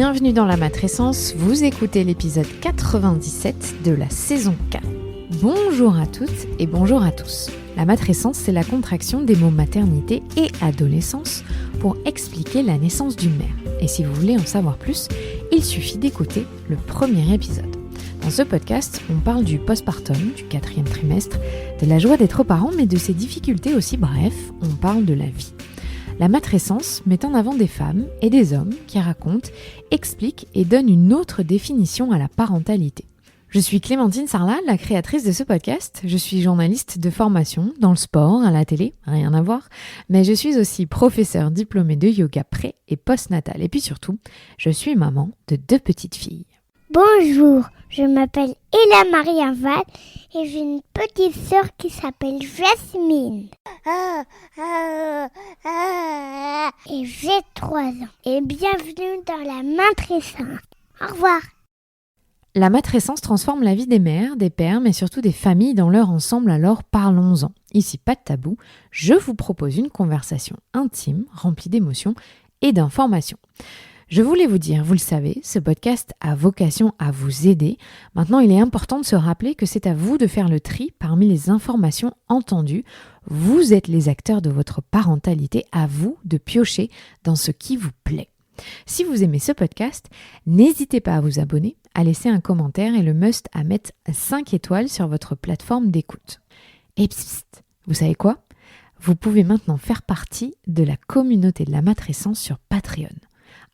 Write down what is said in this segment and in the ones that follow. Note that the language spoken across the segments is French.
Bienvenue dans la matrescence, vous écoutez l'épisode 97 de la saison 4. Bonjour à toutes et bonjour à tous. La matrescence, c'est la contraction des mots maternité et adolescence pour expliquer la naissance d'une mère. Et si vous voulez en savoir plus, il suffit d'écouter le premier épisode. Dans ce podcast, on parle du postpartum, du 4e trimestre, de la joie d'être parent, mais de ses difficultés aussi. Bref, on parle de la vie. La matrescence met en avant des femmes et des hommes qui racontent, expliquent et donnent une autre définition à la parentalité. Je suis Clémentine Sarlat, la créatrice de ce podcast. Je suis journaliste de formation dans le sport, à la télé, rien à voir, mais je suis aussi professeure diplômée de yoga pré- et postnatal. Et puis surtout, je suis maman de 2 petites filles. Bonjour, je m'appelle Ella Marie Aval et j'ai une petite sœur qui s'appelle Jasmine. Et j'ai 3 ans. Et bienvenue dans la matrescence. Au revoir. La matrescence transforme la vie des mères, des pères, mais surtout des familles dans leur ensemble, alors parlons-en. Ici, pas de tabou, je vous propose une conversation intime, remplie d'émotions et d'informations. Je voulais vous dire, vous le savez, ce podcast a vocation à vous aider. Maintenant, il est important de se rappeler que c'est à vous de faire le tri parmi les informations entendues. Vous êtes les acteurs de votre parentalité, à vous de piocher dans ce qui vous plaît. Si vous aimez ce podcast, n'hésitez pas à vous abonner, à laisser un commentaire et le must à mettre 5 étoiles sur votre plateforme d'écoute. Et psst, vous savez quoi ? Vous pouvez maintenant faire partie de la communauté de la matrescence sur Patreon.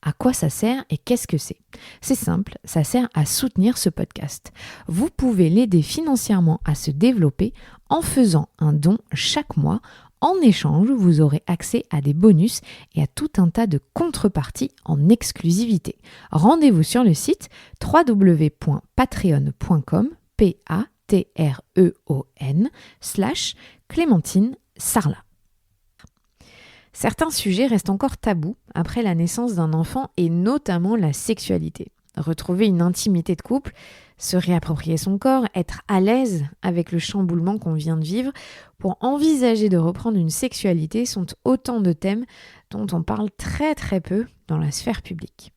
À quoi ça sert et qu'est-ce que c'est ? C'est simple, ça sert à soutenir ce podcast. Vous pouvez l'aider financièrement à se développer en faisant un don chaque mois. En échange, vous aurez accès à des bonus et à tout un tas de contreparties en exclusivité. Rendez-vous sur le site www.patreon.com Patreon/Clémentine Sarlat. Certains sujets restent encore tabous après la naissance d'un enfant et notamment la sexualité. Retrouver une intimité de couple, se réapproprier son corps, être à l'aise avec le chamboulement qu'on vient de vivre, pour envisager de reprendre une sexualité sont autant de thèmes dont on parle très très peu dans la sphère publique.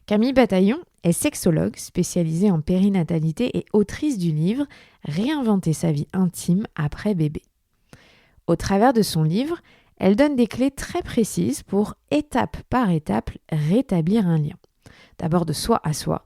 Camille Bataillon est sexologue spécialisée en périnatalité et autrice du livre « Réinventer sa vie intime après bébé ». Au travers de son livre, elle donne des clés très précises pour, étape par étape, rétablir un lien. D'abord de soi à soi,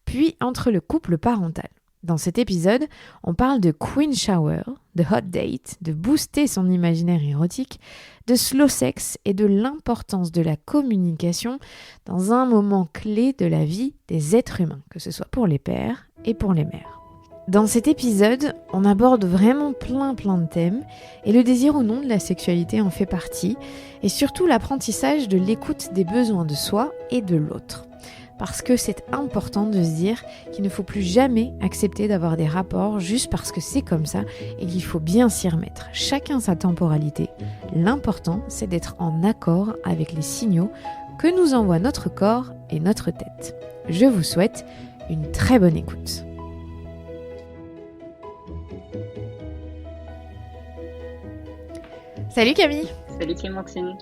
puis entre le couple parental. Dans cet épisode, on parle de Queen Shower, de Hot Date, de booster son imaginaire érotique, de slow sex et de l'importance de la communication dans un moment clé de la vie des êtres humains, que ce soit pour les pères et pour les mères. Dans cet épisode, on aborde vraiment plein de thèmes et le désir ou non de la sexualité en fait partie et surtout l'apprentissage de l'écoute des besoins de soi et de l'autre. Parce que c'est important de se dire qu'il ne faut plus jamais accepter d'avoir des rapports juste parce que c'est comme ça et qu'il faut bien s'y remettre. Chacun sa temporalité. L'important, c'est d'être en accord avec les signaux que nous envoie notre corps et notre tête. Je vous souhaite une très bonne écoute. Salut Camille. Salut Clémentine.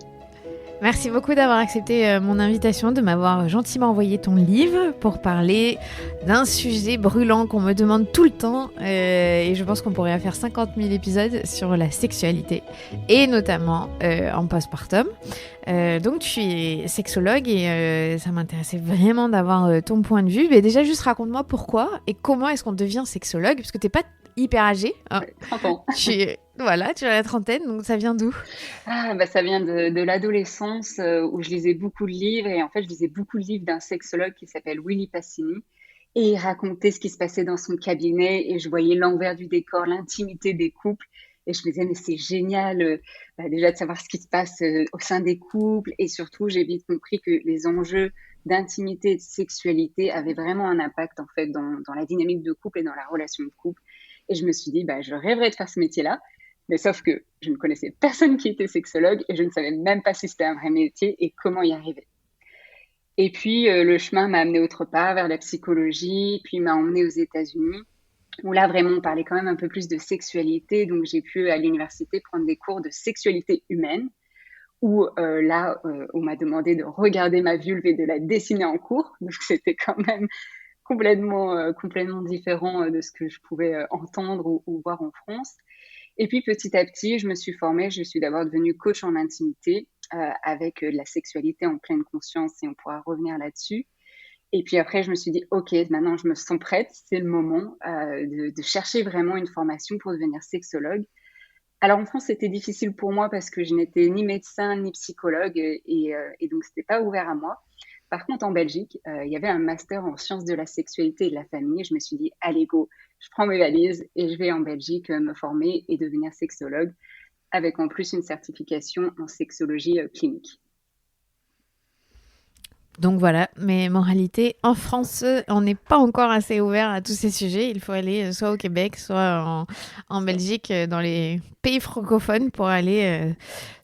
Merci beaucoup d'avoir accepté mon invitation, de m'avoir gentiment envoyé ton livre pour parler d'un sujet brûlant qu'on me demande tout le temps et je pense qu'on pourrait faire 50 000 épisodes sur la sexualité et notamment en postpartum. Donc tu es sexologue et ça m'intéressait vraiment d'avoir ton point de vue. Mais déjà juste raconte-moi pourquoi et comment est-ce qu'on devient sexologue parce que t'es pas hyper âgée. Hein. Ouais, 30 ans. Tu as la trentaine, donc ça vient d'où ? Ça vient de l'adolescence où je lisais beaucoup de livres et en fait je lisais beaucoup de livres d'un sexologue qui s'appelle Willy Passini et il racontait ce qui se passait dans son cabinet et je voyais l'envers du décor, l'intimité des couples et je me disais mais c'est génial déjà de savoir ce qui se passe au sein des couples et surtout j'ai vite compris que les enjeux d'intimité et de sexualité avaient vraiment un impact en fait dans la dynamique de couple et dans la relation de couple. Et je me suis dit, je rêverais de faire ce métier-là. Mais sauf que je ne connaissais personne qui était sexologue et je ne savais même pas si c'était un vrai métier et comment y arriver. Et puis, le chemin m'a amené autre part, vers la psychologie, puis m'a emmené aux États-Unis, où là, vraiment, on parlait quand même un peu plus de sexualité. Donc, j'ai pu, à l'université, prendre des cours de sexualité humaine, où là, on m'a demandé de regarder ma vulve et de la dessiner en cours. Donc c'était quand même complètement différent de ce que je pouvais entendre ou voir en France. Et puis petit à petit, je me suis formée. Je suis d'abord devenue coach en intimité avec la sexualité en pleine conscience, et on pourra revenir là-dessus. Et puis après, je me suis dit, OK, maintenant je me sens prête, c'est le moment de chercher vraiment une formation pour devenir sexologue. Alors en France, c'était difficile pour moi parce que je n'étais ni médecin ni psychologue et donc c'était pas ouvert à moi. Par contre, en Belgique, il y avait un master en sciences de la sexualité et de la famille. Je me suis dit, allez go, je prends mes valises et je vais en Belgique me former et devenir sexologue, avec en plus une certification en sexologie clinique. Donc voilà, mais moralité, en France, on n'est pas encore assez ouvert à tous ces sujets. Il faut aller soit au Québec, soit en Belgique, dans les pays francophones pour aller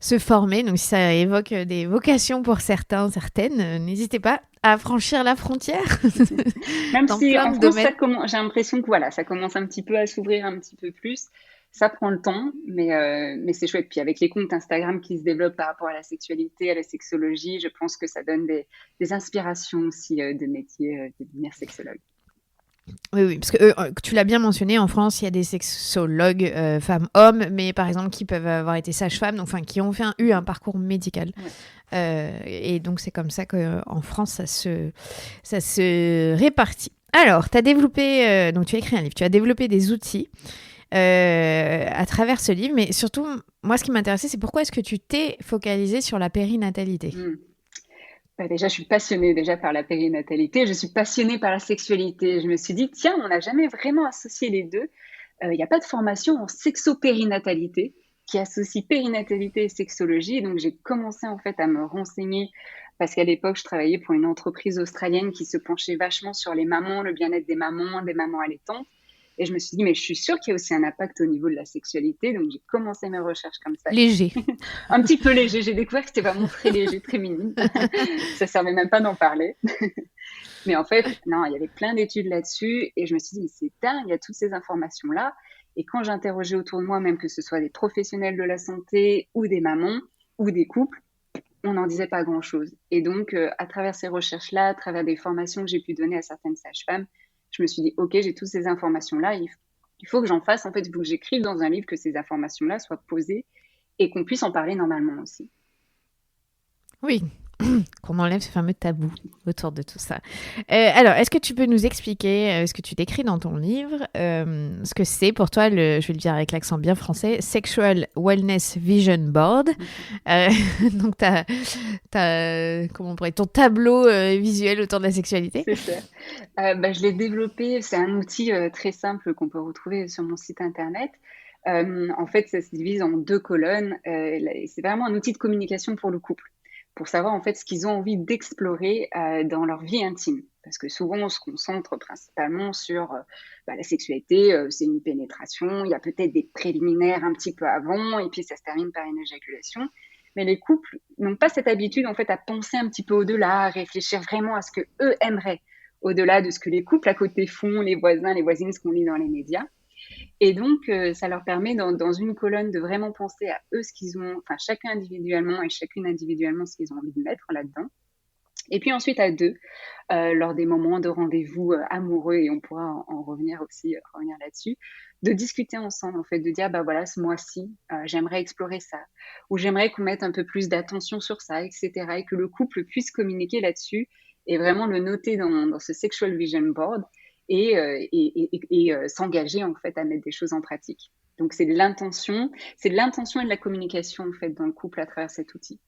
se former. Donc si ça évoque des vocations pour certains, certaines, n'hésitez pas à franchir la frontière. Même dans si plein en de France, domaines. j'ai l'impression que voilà, ça commence un petit peu à s'ouvrir un petit peu plus. Ça prend le temps, mais c'est chouette. Puis avec les comptes Instagram qui se développent par rapport à la sexualité, à la sexologie, je pense que ça donne des inspirations aussi de métier de devenir sexologue. Oui, oui, parce que tu l'as bien mentionné, en France, il y a des sexologues femmes-hommes, mais par exemple qui peuvent avoir été sages-femmes, enfin qui ont eu un parcours médical. Ouais. Et donc c'est comme ça qu'en France, ça se répartit. Alors, tu as développé, donc tu as écrit un livre, tu as développé des outils à travers ce livre, mais surtout, moi, ce qui m'intéressait, c'est pourquoi est-ce que tu t'es focalisée sur la périnatalité? Bah, déjà, je suis passionnée déjà par la périnatalité, je suis passionnée par la sexualité. Je me suis dit, tiens, on n'a jamais vraiment associé les deux. Il n'y a pas de formation en sexopérinatalité qui associe périnatalité et sexologie. Donc, j'ai commencé en fait à me renseigner parce qu'à l'époque, je travaillais pour une entreprise australienne qui se penchait vachement sur les mamans, le bien-être des mamans allaitantes. Et je me suis dit, mais je suis sûre qu'il y a aussi un impact au niveau de la sexualité. Donc, j'ai commencé mes recherches comme ça. Léger. Un petit peu léger. J'ai découvert que c'était vraiment très léger, très minime. Ça servait même pas d'en parler. Mais en fait, non, il y avait plein d'études là-dessus. Et je me suis dit, mais c'est dingue, il y a toutes ces informations-là. Et quand j'interrogeais autour de moi, même que ce soit des professionnels de la santé ou des mamans ou des couples, on n'en disait pas grand-chose. Et donc, à travers ces recherches-là, à travers des formations que j'ai pu donner à certaines sages-femmes, je me suis dit, OK, j'ai toutes ces informations-là, il faut que j'en fasse. En fait, il faut que j'écrive dans un livre que ces informations-là soient posées et qu'on puisse en parler normalement aussi. Oui, qu'on enlève ce fameux tabou autour de tout ça. Alors, est-ce que tu peux nous expliquer ce que tu décris dans ton livre, ce que c'est pour toi, je vais le dire avec l'accent bien français, Sexual Wellness Vision Board. Donc, comment on pourrait, ton tableau visuel autour de la sexualité. C'est ça. Je l'ai développé, c'est un outil très simple qu'on peut retrouver sur mon site internet. En fait, ça se divise en 2 colonnes. C'est vraiment un outil de communication pour le couple, pour savoir en fait ce qu'ils ont envie d'explorer dans leur vie intime. Parce que souvent, on se concentre principalement sur la sexualité, c'est une pénétration, il y a peut-être des préliminaires un petit peu avant, et puis ça se termine par une éjaculation. Mais les couples n'ont pas cette habitude en fait à penser un petit peu au-delà, à réfléchir vraiment à ce que eux aimeraient, au-delà de ce que les couples à côté font, les voisins, les voisines, ce qu'on lit dans les médias. Et donc, ça leur permet dans une colonne de vraiment penser à eux ce qu'ils ont, enfin chacun individuellement et chacune individuellement ce qu'ils ont envie de mettre là-dedans. Et puis ensuite à 2, lors des moments de rendez-vous amoureux, et on pourra en revenir aussi, revenir là-dessus, de discuter ensemble, en fait, de dire, bah voilà, ce mois-ci, j'aimerais explorer ça, ou j'aimerais qu'on mette un peu plus d'attention sur ça, etc., et que le couple puisse communiquer là-dessus, et vraiment le noter dans ce Sexual Vision Board, et s'engager, en fait, à mettre des choses en pratique. Donc, c'est de l'intention et de la communication, en fait, dans le couple à travers cet outil.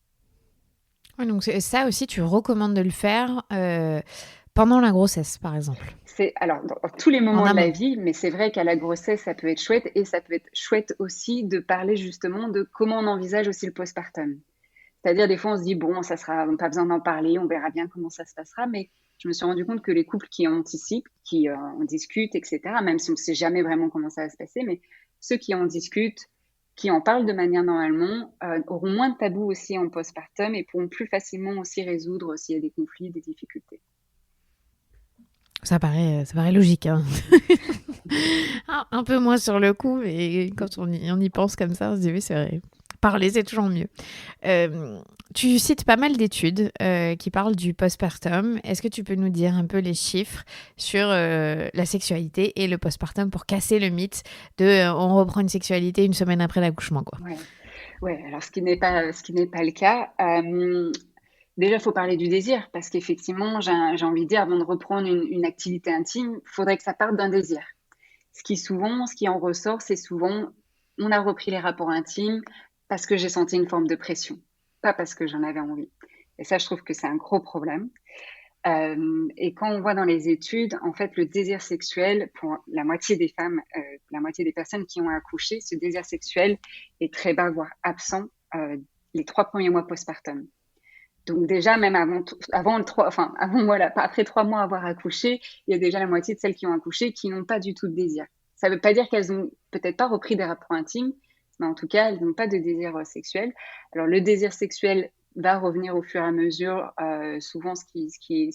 Ouais, donc ça aussi, tu recommandes de le faire pendant la grossesse, par exemple. C'est alors dans tous les moments de la vie, mais c'est vrai qu'à la grossesse, ça peut être chouette, et ça peut être chouette aussi de parler justement de comment on envisage aussi le postpartum. C'est-à-dire, des fois, on se dit, bon, ça sera, pas besoin d'en parler, on verra bien comment ça se passera, mais je me suis rendu compte que les couples qui anticipent, qui en discutent, etc., même si on ne sait jamais vraiment comment ça va se passer, mais ceux qui en discutent, qui en parlent de manière normalement, auront moins de tabous aussi en postpartum et pourront plus facilement aussi résoudre s'il y a des conflits, des difficultés. Ça paraît logique, hein. Un peu moins sur le coup, mais quand on y pense comme ça, on se dit oui, c'est vrai. Parler, c'est toujours mieux. Tu cites pas mal d'études qui parlent du postpartum. Est-ce que tu peux nous dire un peu les chiffres sur la sexualité et le postpartum pour casser le mythe de on reprend une sexualité une semaine après l'accouchement, quoi. Ouais, ouais. Alors ce qui n'est pas le cas. Déjà, il faut parler du désir parce qu'effectivement, j'ai envie de dire, avant de reprendre une activité intime, il faudrait que ça parte d'un désir. Ce qui en ressort, c'est souvent, on a repris les rapports intimes parce que j'ai senti une forme de pression, pas parce que j'en avais envie. Et ça, je trouve que c'est un gros problème. Et quand on voit dans les études, en fait, le désir sexuel, pour la moitié des femmes, la moitié des personnes qui ont accouché, ce désir sexuel est très bas, voire absent, les 3 premiers mois postpartum. Donc déjà, même voilà, après 3 mois avoir accouché, il y a déjà la moitié de celles qui ont accouché qui n'ont pas du tout de désir. Ça ne veut pas dire qu'elles ont peut-être pas repris des rapports intimes, mais en tout cas, elles n'ont pas de désir sexuel. Alors le désir sexuel va revenir au fur et à mesure. Souvent, ce qui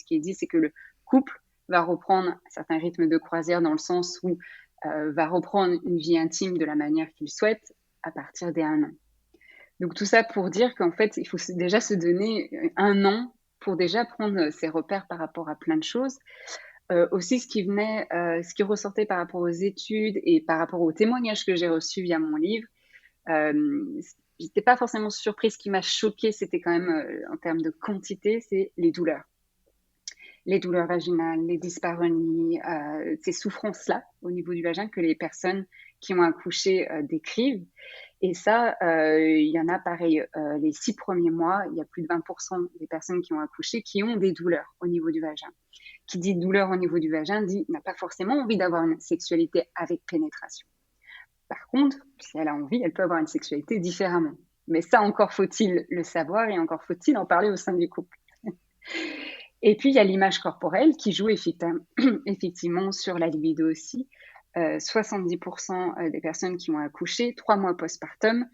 est dit, c'est que le couple va reprendre un certain rythme de croisière dans le sens où va reprendre une vie intime de la manière qu'il souhaite à partir des 1 an. Donc tout ça pour dire qu'en fait, il faut déjà se donner 1 an pour déjà prendre ses repères par rapport à plein de choses. Aussi, ce qui ressortait par rapport aux études et par rapport aux témoignages que j'ai reçus via mon livre, j'étais pas forcément surprise. Ce qui m'a choquée, c'était quand même en termes de quantité, c'est les douleurs. Les douleurs vaginales, les dyspareunies, ces souffrances-là au niveau du vagin que les personnes qui ont accouché décrivent. Et ça, il y en a pareil, les 6 premiers mois, il y a plus de 20% des personnes qui ont accouché qui ont des douleurs au niveau du vagin. Qui dit douleur au niveau du vagin dit n'a pas forcément envie d'avoir une sexualité avec pénétration. Par contre, si elle a envie, elle peut avoir une sexualité différemment. Mais ça, encore faut-il le savoir et encore faut-il en parler au sein du couple. Et puis, il y a l'image corporelle qui joue effectivement sur la libido aussi. 70% des personnes qui ont accouché 3 mois postpartum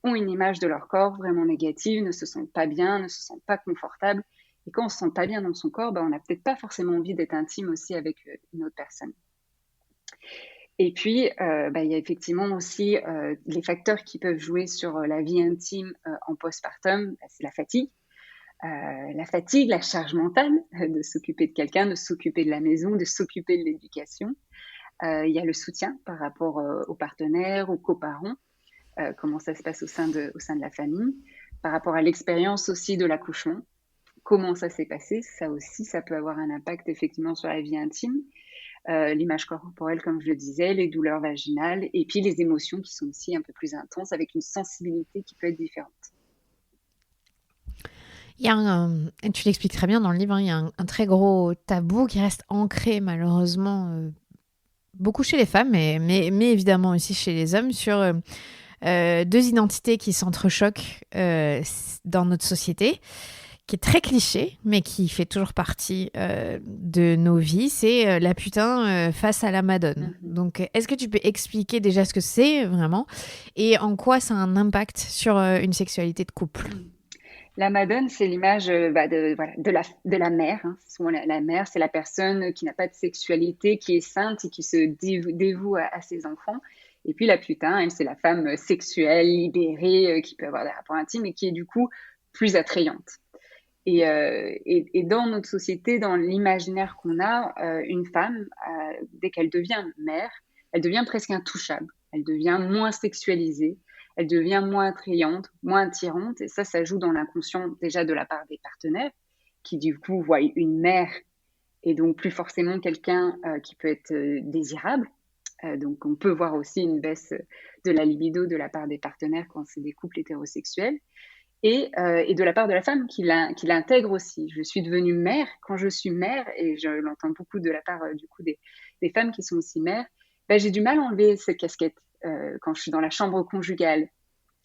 ont une image de leur corps vraiment négative, ne se sentent pas bien, ne se sentent pas confortables. Et quand on ne se sent pas bien dans son corps, on n'a peut-être pas forcément envie d'être intime aussi avec une autre personne. Et puis, il y a effectivement aussi les facteurs qui peuvent jouer sur la vie intime en postpartum, c'est la fatigue. La charge mentale de s'occuper de quelqu'un, de s'occuper de la maison, de s'occuper de l'éducation. Il y a le soutien par rapport aux partenaires, aux coparents, comment ça se passe au sein de la famille, par rapport à l'expérience aussi de l'accouchement, comment ça s'est passé, ça aussi, ça peut avoir un impact effectivement sur la vie intime, l'image corporelle, comme je le disais, les douleurs vaginales, et puis les émotions qui sont aussi un peu plus intenses, avec une sensibilité qui peut être différente. Il y a tu l'expliques très bien dans le livre, il y a un très gros tabou qui reste ancré malheureusement beaucoup chez les femmes, mais évidemment aussi chez les hommes, sur 2 identités qui s'entrechoquent dans notre société, qui est très cliché, mais qui fait toujours partie de nos vies. C'est la putain face à la madone. Donc, est-ce que tu peux expliquer déjà ce que c'est vraiment et en quoi ça a un impact sur une sexualité de couple ? La madone, c'est l'image de la mère. Souvent, la mère, c'est la personne qui n'a pas de sexualité, qui est sainte et qui se dévoue à ses enfants. Et puis la putain, elle, c'est la femme sexuelle, libérée, qui peut avoir des rapports intimes et qui est du coup plus attrayante. Et dans notre société, dans l'imaginaire qu'on a, une femme, dès qu'elle devient mère, elle devient presque intouchable. Elle devient moins sexualisée. Elle devient moins attrayante, moins attirante. Et ça joue dans l'inconscient déjà de la part des partenaires qui du coup voient une mère et donc plus forcément quelqu'un qui peut être désirable. Donc on peut voir aussi une baisse de la libido de la part des partenaires quand c'est des couples hétérosexuels. Et de la part de la femme qui l'intègre aussi. Je suis devenue mère. Quand je suis mère, et je l'entends beaucoup de la part du coup des femmes qui sont aussi mères, j'ai du mal à enlever cette casquette. Quand je suis dans la chambre conjugale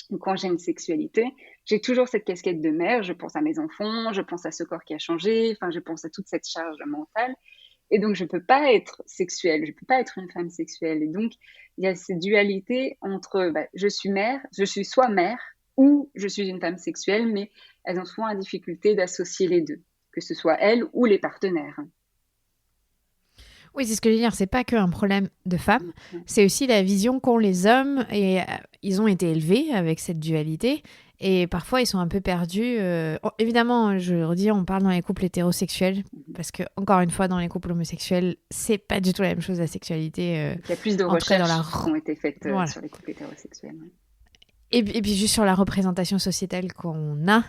ou quand j'ai une sexualité, j'ai toujours cette casquette de mère. Je pense à mes enfants, je pense à ce corps qui a changé, je pense à toute cette charge mentale. Et donc, je ne peux pas être sexuelle, je ne peux pas être une femme sexuelle. Et donc, il y a cette dualité entre je suis mère, je suis soit mère ou je suis une femme sexuelle, mais elles ont souvent la difficulté d'associer les deux, que ce soit elles ou les partenaires. Oui, c'est ce que je veux dire. C'est pas qu'un problème de femmes, Ouais. c'est aussi la vision qu'ont les hommes. Et ils ont été élevés avec cette dualité. Et parfois, ils sont un peu perdus. Évidemment, je le redis, on parle dans les couples hétérosexuels. Parce que, encore une fois, dans les couples homosexuels, c'est pas du tout la même chose, la sexualité. Donc, il y a plus de En tout cas, dans recherches la... qui ont été faites Voilà. sur les couples hétérosexuels. Ouais. Et puis juste sur la représentation sociétale qu'on a,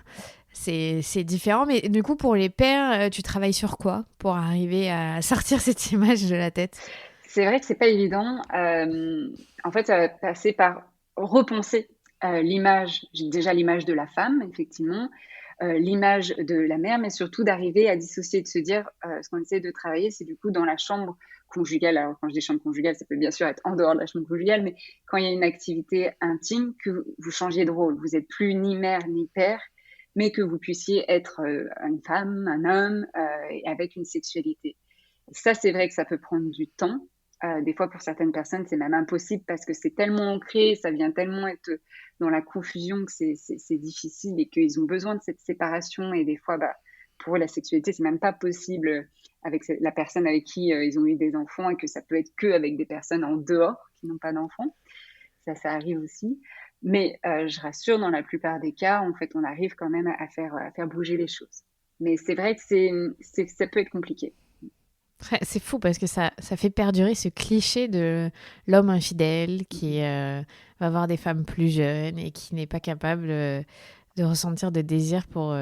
c'est différent. Mais du coup, pour les pères, tu travailles sur quoi pour arriver à sortir cette image de la tête? C'est vrai que c'est pas évident. En fait, ça va passer par repenser déjà l'image de la femme, effectivement, l'image de la mère, mais surtout d'arriver à dissocier, de se dire, ce qu'on essaie de travailler, c'est du coup dans la chambre conjugale. Alors, quand je dis chambre conjugale, ça peut bien sûr être en dehors de la chambre conjugale, mais quand il y a une activité intime, que vous changiez de rôle. Vous n'êtes plus ni mère ni père, mais que vous puissiez être une femme, un homme, et avec une sexualité. Et ça, c'est vrai que ça peut prendre du temps. Des fois, pour certaines personnes, c'est même impossible parce que c'est tellement ancré, ça vient tellement être dans la confusion que c'est difficile et qu'ils ont besoin de cette séparation. Et des fois, pour eux, la sexualité, c'est même pas possible avec la personne avec qui ils ont eu des enfants et que ça peut être que avec des personnes en dehors qui n'ont pas d'enfants. Ça arrive aussi. Mais je rassure, dans la plupart des cas, en fait, on arrive quand même à faire bouger les choses. Mais c'est vrai que ça peut être compliqué. C'est fou parce que ça fait perdurer ce cliché de l'homme infidèle qui va voir des femmes plus jeunes et qui n'est pas capable de ressentir de désir pour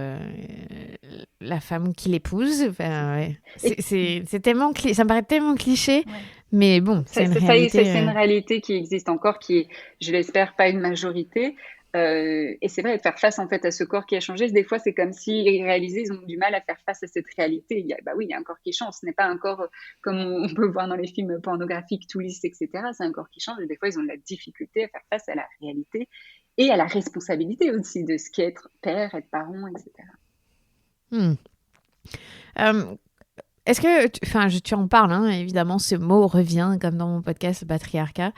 la femme qu'il épouse. Enfin, ouais. C'est tellement ça me paraît tellement cliché, Ouais. mais bon, c'est une réalité. C'est une réalité qui existe encore, qui est, je l'espère, pas une majorité. Et c'est vrai, de faire face en fait à ce corps qui a changé, des fois c'est comme si réalisés, ils ont du mal à faire face à cette réalité. Oui, il y a un corps qui change, ce n'est pas un corps comme on peut voir dans les films pornographiques, tout lisse, etc. C'est un corps qui change et des fois ils ont de la difficulté à faire face à la réalité et à la responsabilité aussi de ce qu'est être père, être parent, etc. Est-ce que, tu en parles, hein, évidemment, ce mot revient comme dans mon podcast patriarcat.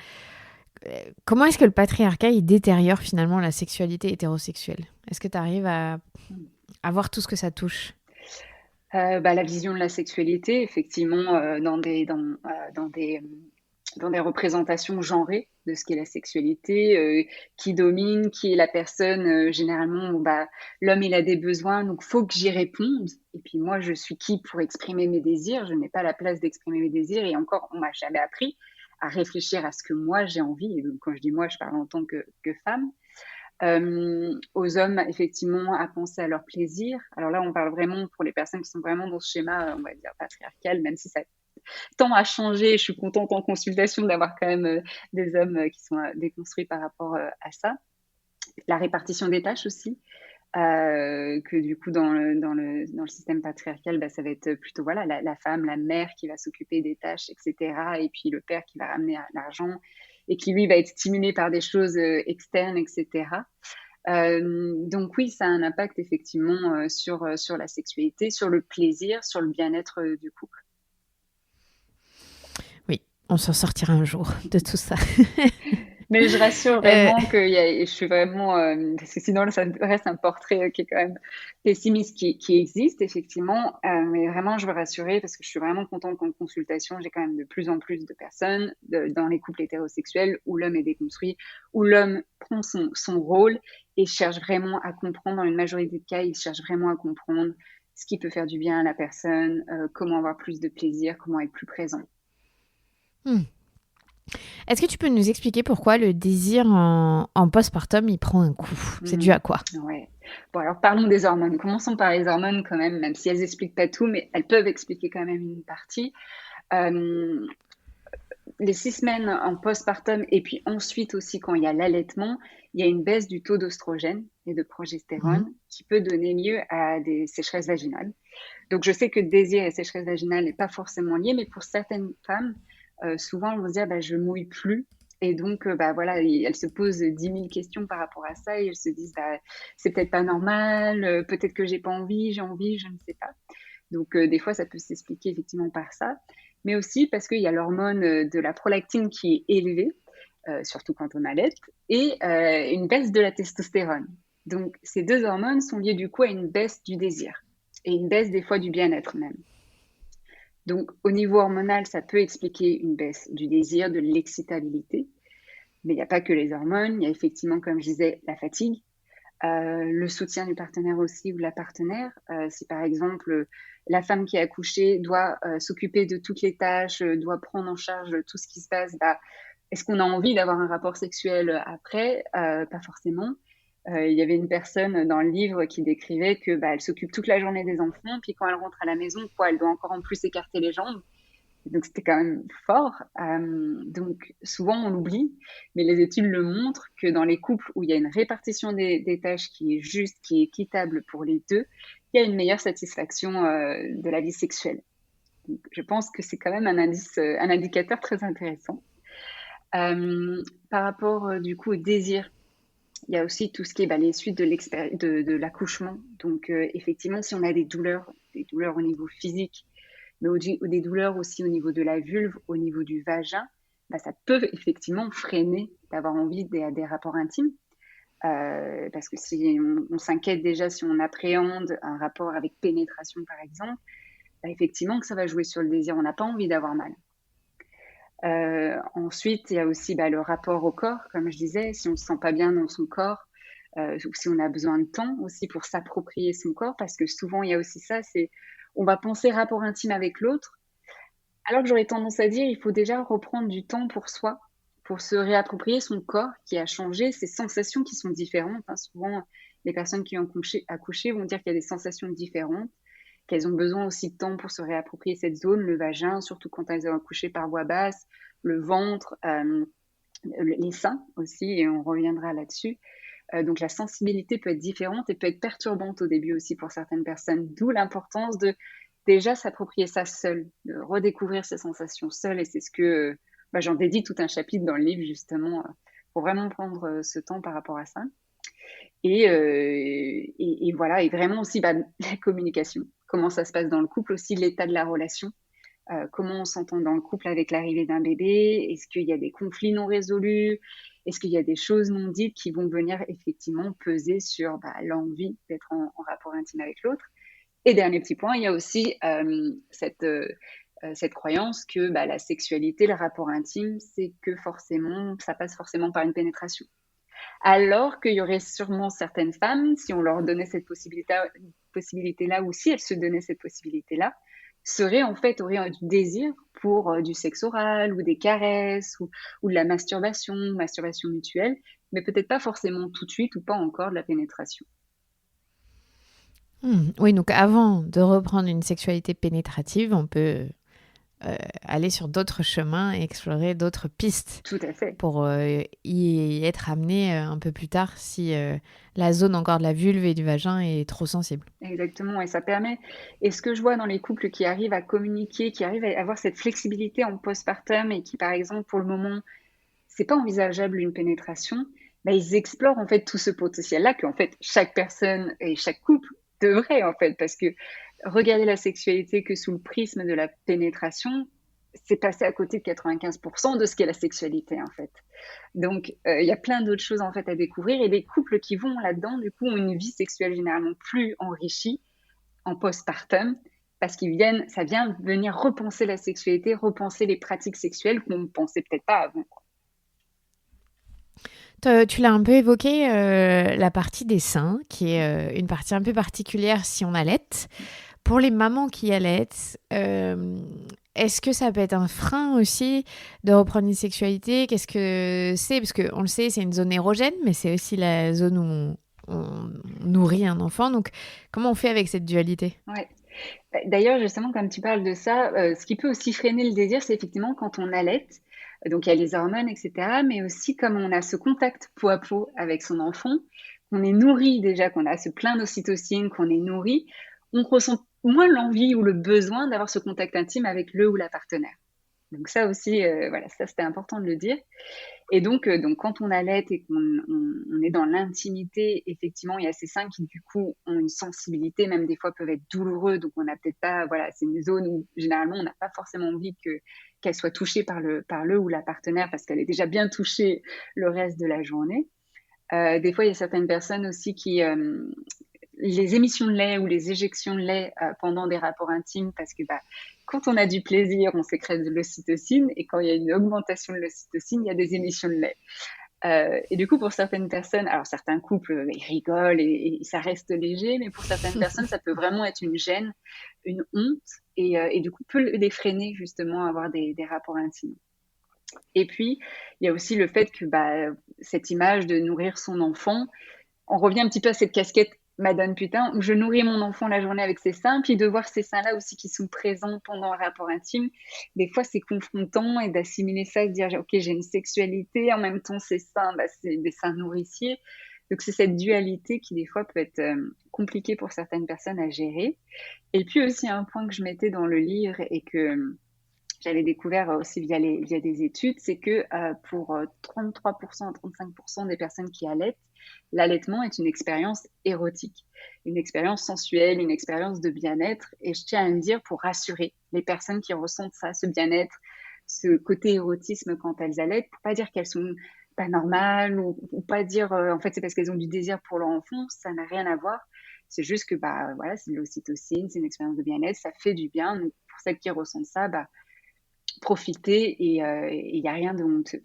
Comment est-ce que le patriarcat, il détériore finalement la sexualité hétérosexuelle? Est-ce que tu arrives à voir tout ce que ça touche? La vision de la sexualité, effectivement, dans des représentations genrées de ce qu'est la sexualité, qui domine, qui est la personne, généralement, l'homme, il a des besoins, donc faut que j'y réponde. Et puis moi, je suis qui pour exprimer mes désirs? Je n'ai pas la place d'exprimer mes désirs. Et encore, on m'a jamais appris à réfléchir à ce que moi j'ai envie. Et donc, quand je dis moi, je parle en tant que femme. Aux hommes, effectivement, à penser à leur plaisir. Alors là, on parle vraiment pour les personnes qui sont vraiment dans ce schéma, on va dire, patriarcal, même si ça tend à changer. Je suis contente en consultation d'avoir quand même des hommes qui sont déconstruits par rapport à ça. La répartition des tâches aussi. Que du coup dans le système patriarcal, ça va être plutôt voilà la femme, la mère qui va s'occuper des tâches, etc. Et puis le père qui va ramener l'argent et qui lui va être stimulé par des choses externes, etc. Donc oui, ça a un impact effectivement sur la sexualité, sur le plaisir, sur le bien-être du couple. Oui, on s'en sortira un jour de tout ça. Mais je rassure vraiment je suis vraiment, parce que sinon ça reste un portrait qui est quand même pessimiste, qui existe effectivement, mais vraiment je veux rassurer parce que je suis vraiment contente qu'en consultation, j'ai quand même de plus en plus de personnes dans les couples hétérosexuels où l'homme est déconstruit, où l'homme prend son rôle et cherche vraiment à comprendre, dans une majorité de cas, il cherche vraiment à comprendre ce qui peut faire du bien à la personne, comment avoir plus de plaisir, comment être plus présent. Est-ce que tu peux nous expliquer pourquoi le désir en postpartum, il prend un coup? C'est dû à quoi? Ouais. Bon, alors parlons des hormones. Commençons par les hormones quand même si elles n'expliquent pas tout, mais elles peuvent expliquer quand même une partie. Les 6 semaines en postpartum et puis ensuite aussi quand il y a l'allaitement, il y a une baisse du taux d'oestrogène et de progestérone qui peut donner lieu à des sécheresses vaginales. Donc je sais que désir et sécheresse vaginale n'est pas forcément lié, mais pour certaines femmes, souvent elles vont se dire je mouille plus et donc voilà, elles se posent 10 000 questions par rapport à ça et elles se disent c'est peut-être pas normal, peut-être que j'ai pas envie, j'ai envie, je ne sais pas. Donc des fois ça peut s'expliquer effectivement par ça, mais aussi parce qu'il y a l'hormone de la prolactine qui est élevée, surtout quand on allaite, et une baisse de la testostérone. Donc ces deux hormones sont liées du coup à une baisse du désir et une baisse des fois du bien-être même. Donc, au niveau hormonal, ça peut expliquer une baisse du désir, de l'excitabilité. Mais il n'y a pas que les hormones, il y a effectivement, comme je disais, la fatigue, le soutien du partenaire aussi ou de la partenaire. Si par exemple, la femme qui a accouché doit s'occuper de toutes les tâches, doit prendre en charge tout ce qui se passe, bah, est-ce qu'on a envie d'avoir un rapport sexuel après? Pas forcément. Il y avait une personne dans le livre qui décrivait que bah, elle s'occupe toute la journée des enfants, puis quand elle rentre à la maison, quoi, elle doit encore en plus écarter les jambes. Donc c'était quand même fort. Donc souvent on l'oublie, mais les études le montrent que dans les couples où il y a une répartition des tâches qui est juste, qui est équitable pour les deux, il y a une meilleure satisfaction de la vie sexuelle. Donc, je pense que c'est quand même un indice, un indicateur très intéressant. Par rapport du coup au désir, il y a aussi tout ce qui est bah, les suites de l'accouchement. Donc effectivement, si on a des douleurs au niveau physique, mais ou des douleurs aussi au niveau de la vulve, au niveau du vagin, bah, ça peut effectivement freiner d'avoir envie des rapports intimes. Parce que si on s'inquiète déjà, si on appréhende un rapport avec pénétration par exemple, bah, effectivement que ça va jouer sur le désir. On n'a pas envie d'avoir mal. Ensuite, il y a aussi bah, le rapport au corps, comme je disais, si on ne se sent pas bien dans son corps, ou si on a besoin de temps aussi pour s'approprier son corps, parce que souvent il y a aussi ça, c'est on va penser rapport intime avec l'autre, alors que j'aurais tendance à dire il faut déjà reprendre du temps pour soi, pour se réapproprier son corps qui a changé, ses sensations qui sont différentes. Hein. Souvent, les personnes qui ont accouché vont dire qu'il y a des sensations différentes, qu'elles ont besoin aussi de temps pour se réapproprier cette zone, le vagin, surtout quand elles ont accouché par voie basse, le ventre, les seins aussi, et on reviendra là-dessus. Donc la sensibilité peut être différente et peut être perturbante au début aussi pour certaines personnes, d'où l'importance de déjà s'approprier ça seul, de redécouvrir ses sensations seul, et c'est ce que bah, j'en dédie tout un chapitre dans le livre justement pour vraiment prendre ce temps par rapport à ça. Et voilà, et vraiment aussi bah, la communication, comment ça se passe dans le couple, aussi l'état de la relation, comment on s'entend dans le couple avec l'arrivée d'un bébé, est-ce qu'il y a des conflits non résolus, est-ce qu'il y a des choses non dites qui vont venir effectivement peser sur bah, l'envie d'être en rapport intime avec l'autre. Et dernier petit point, il y a aussi cette croyance que bah, la sexualité, le rapport intime, c'est que forcément, ça passe forcément par une pénétration. Alors qu'il y aurait sûrement certaines femmes, si on leur donnait cette possibilité-là, ou si elles se donnaient cette possibilité-là, auraient du désir pour du sexe oral, ou des caresses, ou de la masturbation mutuelle, mais peut-être pas forcément tout de suite, ou pas encore de la pénétration. Oui, donc avant de reprendre une sexualité pénétrative, on peut aller sur d'autres chemins et explorer d'autres pistes Tout à fait. pour y être amené un peu plus tard si la zone encore de la vulve et du vagin est trop sensible. Exactement, et ça permet. Et ce que je vois dans les couples qui arrivent à communiquer, qui arrivent à avoir cette flexibilité en postpartum et qui, par exemple, pour le moment, c'est pas envisageable une pénétration, bah, ils explorent en fait tout ce potentiel-là qu'en fait chaque personne et chaque couple devrait en fait, parce que regarder la sexualité que sous le prisme de la pénétration, c'est passer à côté de 95% de ce qu'est la sexualité en fait. Donc il y a plein d'autres choses en fait à découvrir, et les couples qui vont là-dedans du coup ont une vie sexuelle généralement plus enrichie en postpartum, parce ça vient venir repenser la sexualité, repenser les pratiques sexuelles qu'on ne pensait peut-être pas avant. Tu l'as un peu évoqué, la partie des seins, qui est une partie un peu particulière si on allaite. Pour les mamans qui allaitent, est-ce que ça peut être un frein aussi de reprendre une sexualité? Qu'est-ce que c'est? Parce qu'on le sait, c'est une zone érogène, mais c'est aussi la zone où on nourrit un enfant. Donc, comment on fait avec cette dualité? Ouais. D'ailleurs, justement, comme tu parles de ça, ce qui peut aussi freiner le désir, c'est effectivement quand on allaite. Donc, il y a les hormones, etc. Mais aussi, comme on a ce contact peau à peau avec son enfant, qu'on est nourri déjà, qu'on a ce plein d'ocytocine, qu'on est nourri, on ressent moins l'envie ou le besoin d'avoir ce contact intime avec le ou la partenaire. Donc ça aussi, voilà, ça c'était important de le dire. Et donc quand on allait et qu'on est dans l'intimité, effectivement, il y a ces seins qui, du coup, ont une sensibilité, même des fois peuvent être douloureux. Donc, on n'a peut-être pas, voilà, c'est une zone où, généralement, on n'a pas forcément envie qu'elle soit touchée par le ou la partenaire parce qu'elle est déjà bien touchée le reste de la journée. Des fois, il y a certaines personnes aussi les émissions de lait ou les éjections de lait pendant des rapports intimes, parce que quand on a du plaisir, on sécrète de l'ocytocine, et quand il y a une augmentation de l'ocytocine, il y a des émissions de lait. Et du coup, pour certaines personnes, alors certains couples, ils rigolent et ça reste léger, mais pour certaines personnes, ça peut vraiment être une gêne, une honte, et du coup, peut les freiner justement à avoir des rapports intimes. Et puis, il y a aussi le fait que cette image de nourrir son enfant, on revient un petit peu à cette casquette Madame Putain, où je nourris mon enfant la journée avec ses seins, puis de voir ces seins-là aussi qui sont présents pendant un rapport intime. Des fois, c'est confrontant et d'assimiler ça et de dire, OK, j'ai une sexualité, en même temps, ces seins, c'est des seins nourriciers. Donc, c'est cette dualité qui, des fois, peut être compliquée pour certaines personnes à gérer. Et puis aussi, un point que je mettais dans le livre et que j'avais découvert aussi via des études, c'est que pour 33% à 35% des personnes qui allaitent, l'allaitement est une expérience érotique, une expérience sensuelle, une expérience de bien-être. Et je tiens à le dire pour rassurer les personnes qui ressentent ça, ce bien-être, ce côté érotisme quand elles allaitent, pour pas dire qu'elles sont pas normales ou pas dire en fait c'est parce qu'elles ont du désir pour leur enfant, ça n'a rien à voir. C'est juste que voilà, c'est de l'ocytocine, c'est une expérience de bien-être, ça fait du bien. Donc pour celles qui ressentent ça, profiter et il n'y a rien de honteux.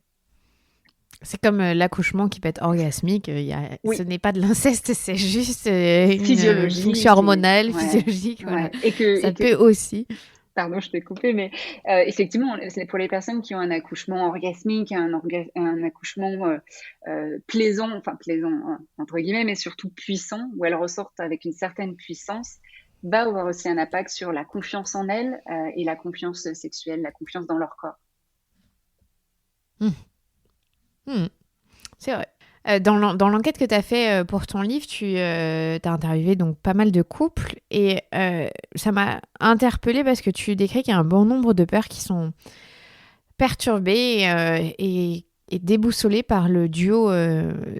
C'est comme l'accouchement qui peut être orgasmique. Oui. Ce n'est pas de l'inceste, c'est juste une physiologie, fonction hormonale, ouais, physiologique. Voilà. Ouais. Et peut aussi. Pardon, je t'ai coupé, mais effectivement, c'est pour les personnes qui ont un accouchement orgasmique, un accouchement plaisant, enfin plaisant entre guillemets, mais surtout puissant, où elles ressortent avec une certaine puissance, va avoir aussi un impact sur la confiance en elles et la confiance sexuelle, la confiance dans leur corps. C'est vrai. Dans l'enquête que tu as fait pour ton livre, tu as interviewé donc pas mal de couples et ça m'a interpellée parce que tu décris qu'il y a un bon nombre de pères qui sont perturbés et déboussolés par le duo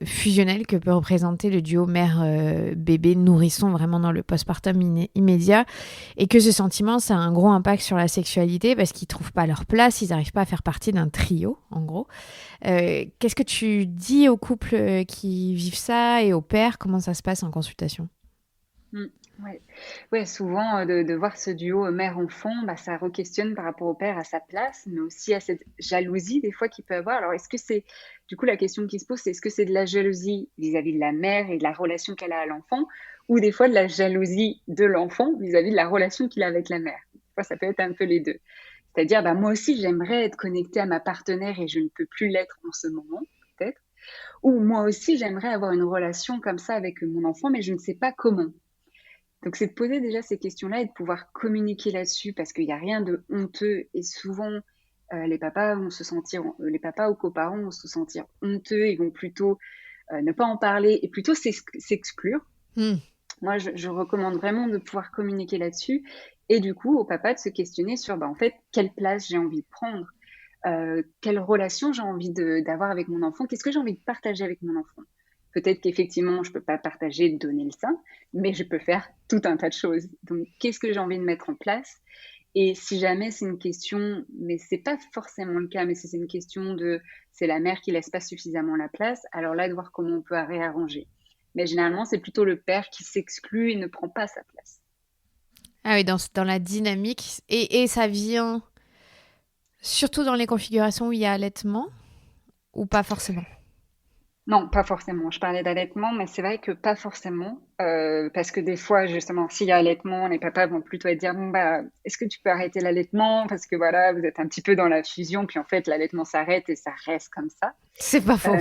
fusionnel que peut représenter le duo mère-bébé nourrisson vraiment dans le postpartum immédiat, et que ce sentiment, ça a un gros impact sur la sexualité parce qu'ils trouvent pas leur place, ils n'arrivent pas à faire partie d'un trio en gros. Qu'est-ce que tu dis aux couples qui vivent ça et aux pères? Comment ça se passe en consultation? Ouais, souvent de voir ce duo mère-enfant, ça re-questionne par rapport au père à sa place, mais aussi à cette jalousie des fois qu'il peut avoir. Alors, du coup, la question qui se pose, c'est est-ce que c'est de la jalousie vis-à-vis de la mère et de la relation qu'elle a à l'enfant, ou des fois de la jalousie de l'enfant vis-à-vis de la relation qu'il a avec la mère? Des fois, ça peut être un peu les deux. C'est-à-dire, moi aussi, j'aimerais être connectée à ma partenaire et je ne peux plus l'être en ce moment, peut-être. Ou moi aussi, j'aimerais avoir une relation comme ça avec mon enfant, mais je ne sais pas comment. Donc, c'est de poser déjà ces questions-là et de pouvoir communiquer là-dessus parce qu'il n'y a rien de honteux. Et souvent, les papas ou coparents vont se sentir honteux. Ils vont plutôt ne pas en parler et plutôt s'exclure. Moi, je recommande vraiment de pouvoir communiquer là-dessus. Et du coup, au papa de se questionner sur, en fait, quelle place j'ai envie de prendre, quelle relation j'ai envie d'avoir avec mon enfant, qu'est-ce que j'ai envie de partager avec mon enfant. Peut-être qu'effectivement, je ne peux pas partager, donner le sein, mais je peux faire tout un tas de choses. Donc, qu'est-ce que j'ai envie de mettre en place? Et si jamais c'est une question, mais ce n'est pas forcément le cas, mais si c'est une question c'est la mère qui ne laisse pas suffisamment la place, alors là, de voir comment on peut réarranger. Mais généralement, c'est plutôt le père qui s'exclut et ne prend pas sa place. Ah oui, dans la dynamique. Et ça vient surtout dans les configurations où il y a allaitement ou pas forcément? Non, pas forcément. Je parlais d'allaitement, mais c'est vrai que pas forcément. Parce que des fois, justement, s'il y a allaitement, les papas vont plutôt être dire, est-ce que tu peux arrêter l'allaitement? Parce que voilà, vous êtes un petit peu dans la fusion, puis en fait, l'allaitement s'arrête et ça reste comme ça. C'est pas faux.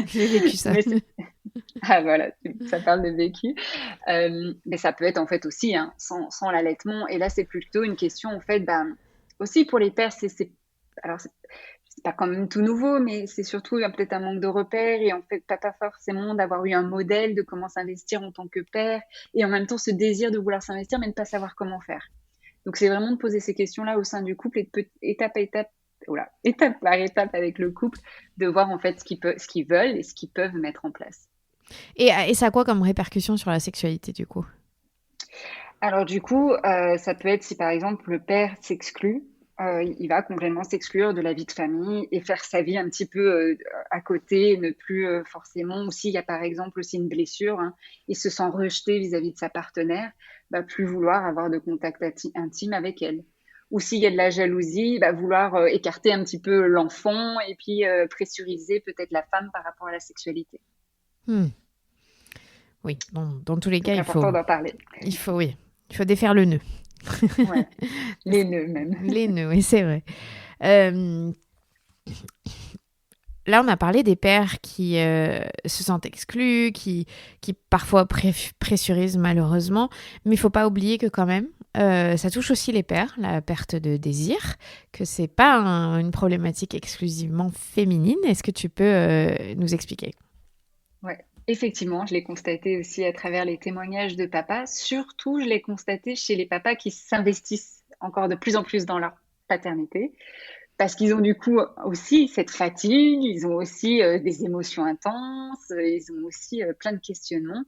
J'ai vécu ça. Ah voilà, ça parle de vécu. Mais ça peut être en fait aussi sans l'allaitement. Et là, c'est plutôt une question, en fait, aussi pour les pères, alors, c'est pas quand même tout nouveau, mais c'est surtout peut-être un manque de repères et en fait pas forcément d'avoir eu un modèle de comment s'investir en tant que père et en même temps ce désir de vouloir s'investir mais de ne pas savoir comment faire. Donc c'est vraiment de poser ces questions-là au sein du couple et de étape par étape avec le couple, de voir en fait ce qu'ils veulent et ce qu'ils peuvent mettre en place. Et ça a quoi comme répercussion sur la sexualité du coup? Alors du coup, ça peut être si par exemple le père s'exclut. il va complètement s'exclure de la vie de famille et faire sa vie un petit peu à côté, ne plus forcément, ou s'il y a par exemple aussi une blessure, hein, il se sent rejeté vis-à-vis de sa partenaire, va plus vouloir avoir de contact intime avec elle. Ou s'il y a de la jalousie, il va vouloir écarter un petit peu l'enfant et puis pressuriser peut-être la femme par rapport à la sexualité. Hmm. Oui, dans tous les cas, Donc important d'en parler. oui, il faut défaire le nœud. Ouais, les nœuds même. Les nœuds, oui, c'est vrai. Euh, Là, on a parlé des pères qui se sentent exclus, qui parfois pressurisent malheureusement, mais il faut pas oublier que quand même, ça touche aussi les pères, la perte de désir, que c'est pas une problématique exclusivement féminine. Est-ce que tu peux nous expliquer? Ouais, effectivement, je l'ai constaté aussi à travers les témoignages de papas. Surtout, je l'ai constaté chez les papas qui s'investissent encore de plus en plus dans leur paternité, parce qu'ils ont du coup aussi cette fatigue, ils ont aussi des émotions intenses, ils ont aussi plein de questionnements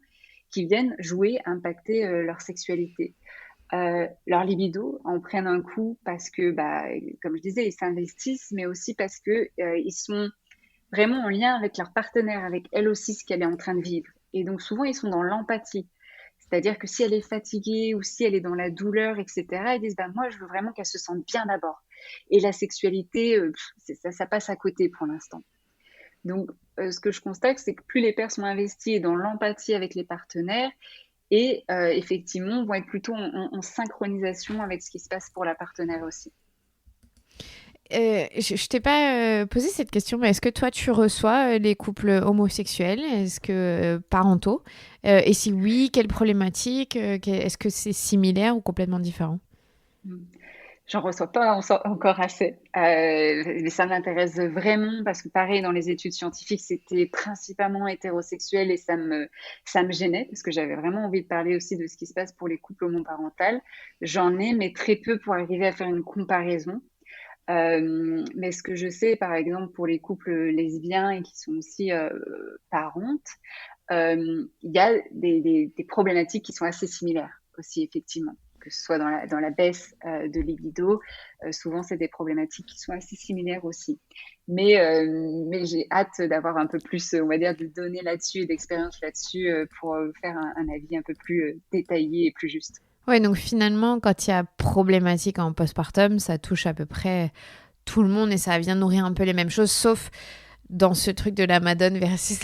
qui viennent jouer, impacter leur sexualité. Leur libido en prennent un coup parce que, bah, comme je disais, ils s'investissent, mais aussi parce que ils sont vraiment en lien avec leur partenaire, avec elle aussi ce qu'elle est en train de vivre. Et donc souvent, ils sont dans l'empathie. C'est-à-dire que si elle est fatiguée ou si elle est dans la douleur, etc., ils disent, bah, moi, je veux vraiment qu'elle se sente bien d'abord. Et la sexualité, ça passe à côté pour l'instant. Donc, ce que je constate, c'est que plus les pères sont investis dans l'empathie avec les partenaires et effectivement vont être plutôt en synchronisation avec ce qui se passe pour la partenaire aussi. Je t'ai pas posé cette question, mais est-ce que toi tu reçois les couples homosexuels, est-ce que parentaux, et si oui, quelles problématiques, est-ce que c'est similaire ou complètement différent? Mm. J'en reçois pas encore assez, mais ça m'intéresse vraiment parce que pareil dans les études scientifiques c'était principalement hétérosexuel et ça me gênait parce que j'avais vraiment envie de parler aussi de ce qui se passe pour les couples homoparentaux. J'en ai mais très peu pour arriver à faire une comparaison. Mais ce que je sais, par exemple, pour les couples lesbiens et qui sont aussi parentes, il y a des problématiques qui sont assez similaires aussi, effectivement. Que ce soit dans la baisse de libido, souvent c'est des problématiques qui sont assez similaires aussi. Mais j'ai hâte d'avoir un peu plus, on va dire, de données là-dessus et d'expérience là-dessus pour faire un avis un peu plus détaillé et plus juste. Ouais, donc finalement, quand il y a problématique en postpartum, ça touche à peu près tout le monde et ça vient nourrir un peu les mêmes choses, sauf dans ce truc de la Madone versus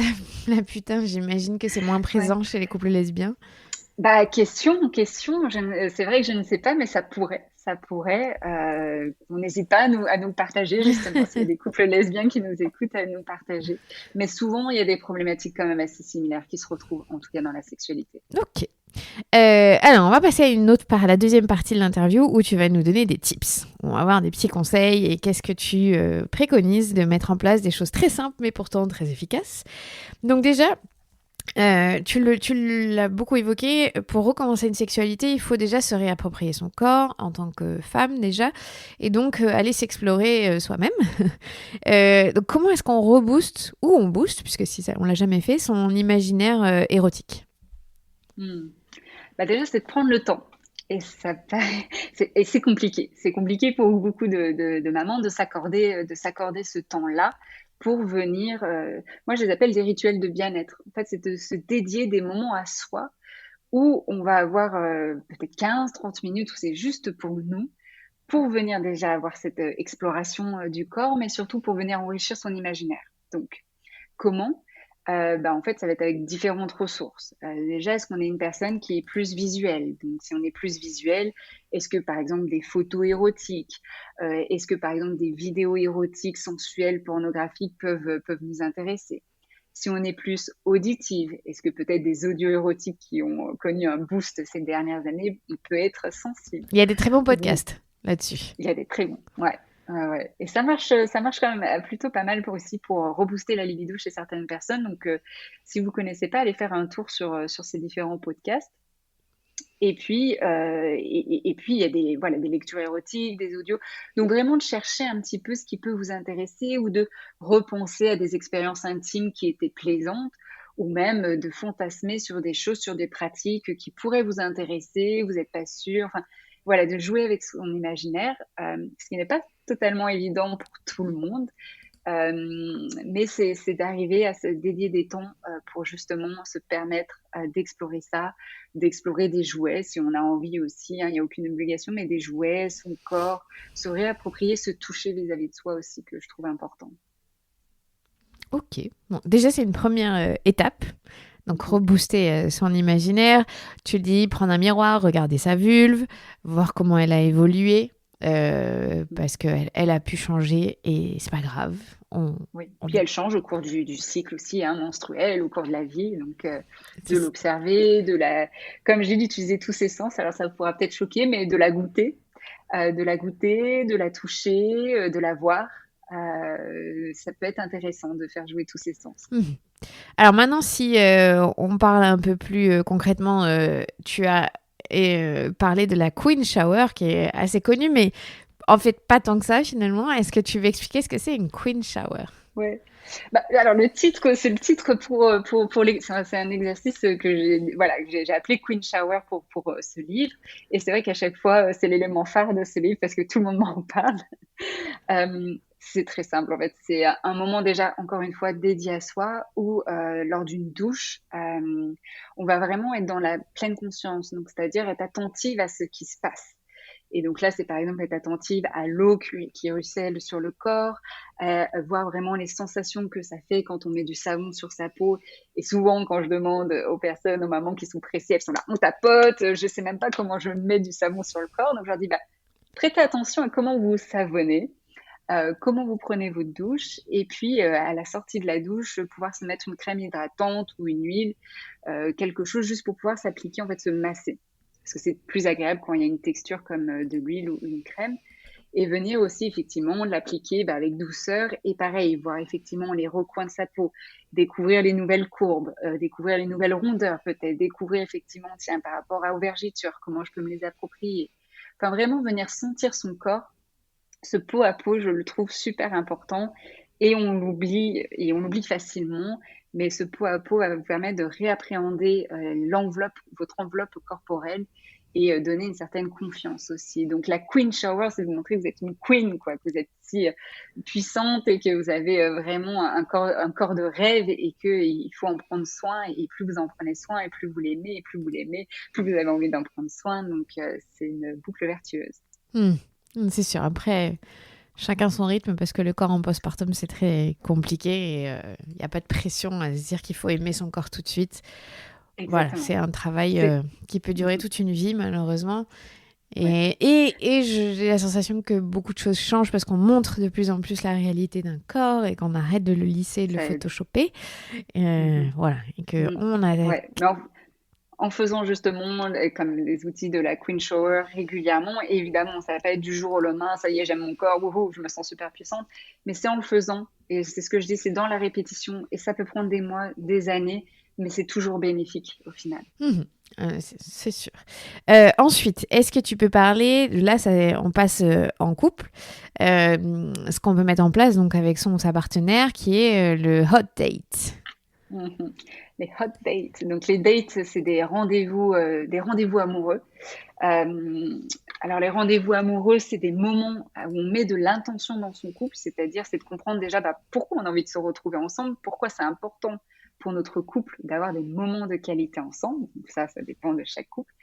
la putain, j'imagine que c'est moins Ouais. présent chez les couples lesbiens. Bah, question. C'est vrai que je ne sais pas, mais ça pourrait. Ça pourrait. On n'hésite pas à nous partager, justement, s'il y a des couples lesbiens qui nous écoutent, à nous partager. Mais souvent, il y a des problématiques quand même assez similaires qui se retrouvent, en tout cas dans la sexualité. Ok. Alors, on va passer à la deuxième partie de l'interview où tu vas nous donner des tips. On va avoir des petits conseils et qu'est-ce que tu préconises de mettre en place, des choses très simples mais pourtant très efficaces. Donc déjà, tu l'as beaucoup évoqué, pour recommencer une sexualité, il faut déjà se réapproprier son corps en tant que femme déjà, et donc aller s'explorer soi-même. Donc comment est-ce qu'on rebooste, ou on booste, puisque si ça, on l'a jamais fait, son imaginaire érotique? Hmm. Bah, déjà, c'est de prendre le temps. Et c'est compliqué. C'est compliqué pour beaucoup de mamans de s'accorder ce temps-là pour venir. Moi, je les appelle des rituels de bien-être. En fait, c'est de se dédier des moments à soi où on va avoir peut-être 15-30 minutes où c'est juste pour nous, pour venir déjà avoir cette exploration du corps, mais surtout pour venir enrichir son imaginaire. Donc, comment? Bah, en fait, ça va être avec différentes ressources. Déjà, est-ce qu'on est une personne qui est plus visuelle? Donc, si on est plus visuel, est-ce que par exemple des photos érotiques, est-ce que par exemple des vidéos érotiques, sensuelles, pornographiques peuvent nous intéresser? Si on est plus auditive, est-ce que peut-être des audios érotiques qui ont connu un boost ces dernières années, on peut être sensible? Il y a des très bons Ou podcasts là-dessus. il y a des très bons, ouais. Ouais, ouais. Et ça marche quand même plutôt pas mal pour aussi pour rebooster la libido chez certaines personnes. Donc, si vous connaissez pas, allez faire un tour sur ces différents podcasts. Et puis, et puis il y a des lectures érotiques, des audios. Donc vraiment de chercher un petit peu ce qui peut vous intéresser ou de repenser à des expériences intimes qui étaient plaisantes ou même de fantasmer sur des choses, sur des pratiques qui pourraient vous intéresser, vous n'êtes pas sûr. Enfin, voilà, de jouer avec son imaginaire, ce qui n'est pas totalement évident pour tout le monde. Mais c'est d'arriver à se dédier des temps pour justement se permettre d'explorer ça, d'explorer des jouets si on a envie aussi, hein, il n'y a aucune obligation, mais des jouets, son corps, se réapproprier, se toucher vis-à-vis de soi aussi, que je trouve important. Ok. Bon, déjà, c'est une première étape. Donc, rebooster son imaginaire. Tu le dis, prendre un miroir, regarder sa vulve, voir comment elle a évolué. Parce qu'elle a pu changer et c'est pas grave. Oui. On- Puis elle change au cours du cycle aussi, hein, menstruel, au cours de la vie. Donc, de c'est- l'observer, comme je l'ai dit, d'utiliser tous ses sens. Alors, ça pourra peut-être choquer, mais de la toucher, de la voir. Ça peut être intéressant de faire jouer tous ses sens. Mhm. Alors maintenant, si on parle un peu plus concrètement, tu as parlé de la Queen Shower qui est assez connue, mais en fait pas tant que ça finalement. Est-ce que tu veux expliquer ce que c'est une Queen Shower? Ouais. Bah, alors le titre, c'est le titre c'est un exercice que j'ai appelé Queen Shower pour ce livre. Et c'est vrai qu'à chaque fois, c'est l'élément phare de ce livre parce que tout le monde m'en parle. C'est très simple en fait. C'est un moment déjà, encore une fois, dédié à soi où lors d'une douche, on va vraiment être dans la pleine conscience. Donc, c'est-à-dire être attentive à ce qui se passe. Et donc là, c'est par exemple être attentive à l'eau qui ruisselle sur le corps, voir vraiment les sensations que ça fait quand on met du savon sur sa peau. Et souvent, quand je demande aux personnes, aux mamans qui sont pressées, elles sont là, on tapote, je sais même pas comment je mets du savon sur le corps. Donc je leur dis, bah, prêtez attention à comment vous savonnez, comment vous prenez votre douche, et puis à la sortie de la douche, pouvoir se mettre une crème hydratante ou une huile, quelque chose juste pour pouvoir s'appliquer, en fait, se masser. Parce que c'est plus agréable quand il y a une texture comme de l'huile ou une crème. Et venir aussi effectivement l'appliquer avec douceur et pareil, voir effectivement les recoins de sa peau, découvrir les nouvelles courbes, découvrir les nouvelles rondeurs peut-être, découvrir effectivement, tiens, par rapport à aux vergitures, comment je peux me les approprier. Enfin, vraiment venir sentir son corps, ce pot à pot, je le trouve super important et on l'oublie facilement. Mais ce pot à pot va vous permettre de réappréhender votre enveloppe corporelle et donner une certaine confiance aussi. Donc la Queen Shower, c'est de vous montrer que vous êtes une queen, quoi, que vous êtes si puissante et que vous avez vraiment un corps de rêve et qu'il faut en prendre soin. Et plus vous en prenez soin, et plus vous l'aimez, et plus vous l'aimez, plus vous avez envie d'en prendre soin. Donc c'est une boucle vertueuse. Hmm. C'est sûr. Après, chacun son rythme parce que le corps en postpartum, c'est très compliqué et il n'y a pas de pression à se dire qu'il faut aimer son corps tout de suite. Voilà, Exactement. c'est un travail C'est qui peut durer Mhm. toute une vie, malheureusement. Ouais, Et j'ai la sensation que beaucoup de choses changent parce qu'on montre de plus en plus la réalité d'un corps et qu'on arrête de le lisser, de le ça aide. photoshopper. Mhm. Voilà, et Mhm. qu'on a... Ouais, mais en faisant justement comme les outils de la Queen Shower régulièrement, et évidemment, ça va pas être du jour au lendemain, ça y est, j'aime mon corps, wouhou, je me sens super puissante, mais c'est en le faisant, et c'est ce que je dis, c'est dans la répétition, et ça peut prendre des mois, des années, mais c'est toujours bénéfique au final. Mhm. C'est sûr. Ensuite, est-ce que tu peux parler, là on passe en couple, ce qu'on peut mettre en place donc avec son ou sa partenaire qui est le hot date. Mhm. Les hot dates. Donc les dates, c'est des rendez-vous amoureux. Euh, alors les rendez-vous amoureux, c'est des moments où on met de l'intention dans son couple, c'est-à-dire c'est de comprendre déjà pourquoi on a envie de se retrouver ensemble, pourquoi c'est important pour notre couple d'avoir des moments de qualité ensemble. Donc ça dépend de chaque couple.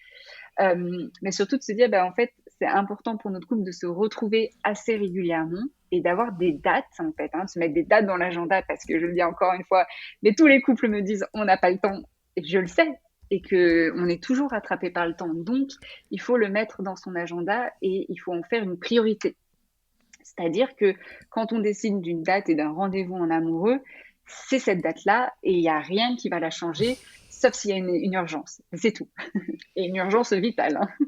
Mais surtout de se dire, en fait, c'est important pour notre couple de se retrouver assez régulièrement et d'avoir des dates, en fait, hein, de se mettre des dates dans l'agenda parce que je le dis encore une fois, mais tous les couples me disent, on n'a pas le temps, et je le sais, et que on est toujours rattrapé par le temps. Donc, il faut le mettre dans son agenda et il faut en faire une priorité. C'est-à-dire que quand on décide d'une date et d'un rendez-vous en amoureux, c'est cette date-là et il n'y a rien qui va la changer, sauf s'il y a une urgence. C'est tout. Et une urgence vitale, hein.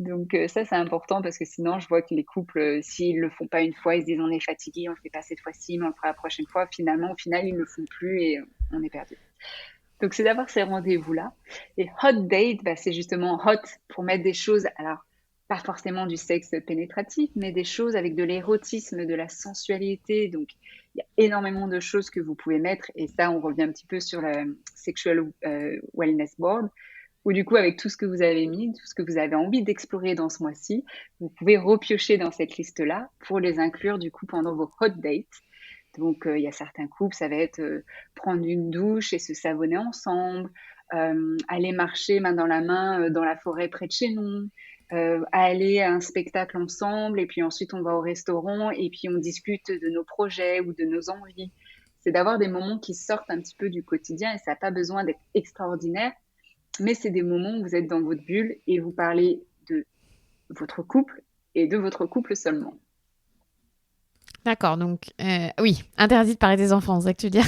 Donc ça, c'est important parce que sinon, je vois que les couples, s'ils le font pas une fois, ils se disent on est fatigué, on le fait pas cette fois-ci, mais on le fera la prochaine fois. Finalement, au final, ils ne le font plus et on est perdu. Donc c'est d'avoir ces rendez-vous-là. Et hot date, c'est justement hot pour mettre des choses, alors pas forcément du sexe pénétratif, mais des choses avec de l'érotisme, de la sensualité. Donc il y a énormément de choses que vous pouvez mettre et ça, on revient un petit peu sur la Sexual Wellness Board Ou du coup, avec tout ce que vous avez mis, tout ce que vous avez envie d'explorer dans ce mois-ci, vous pouvez repiocher dans cette liste-là pour les inclure du coup pendant vos hot dates. Donc, il y a certains couples, ça va être prendre une douche et se savonner ensemble, aller marcher main dans la main dans la forêt près de chez nous, aller à un spectacle ensemble et puis ensuite on va au restaurant et puis on discute de nos projets ou de nos envies. C'est d'avoir des moments qui sortent un petit peu du quotidien et ça n'a pas besoin d'être extraordinaire, mais c'est des moments où vous êtes dans votre bulle et vous parlez de votre couple et de votre couple seulement. D'accord, donc oui, interdit de parler des enfants, c'est ça que tu veux dire.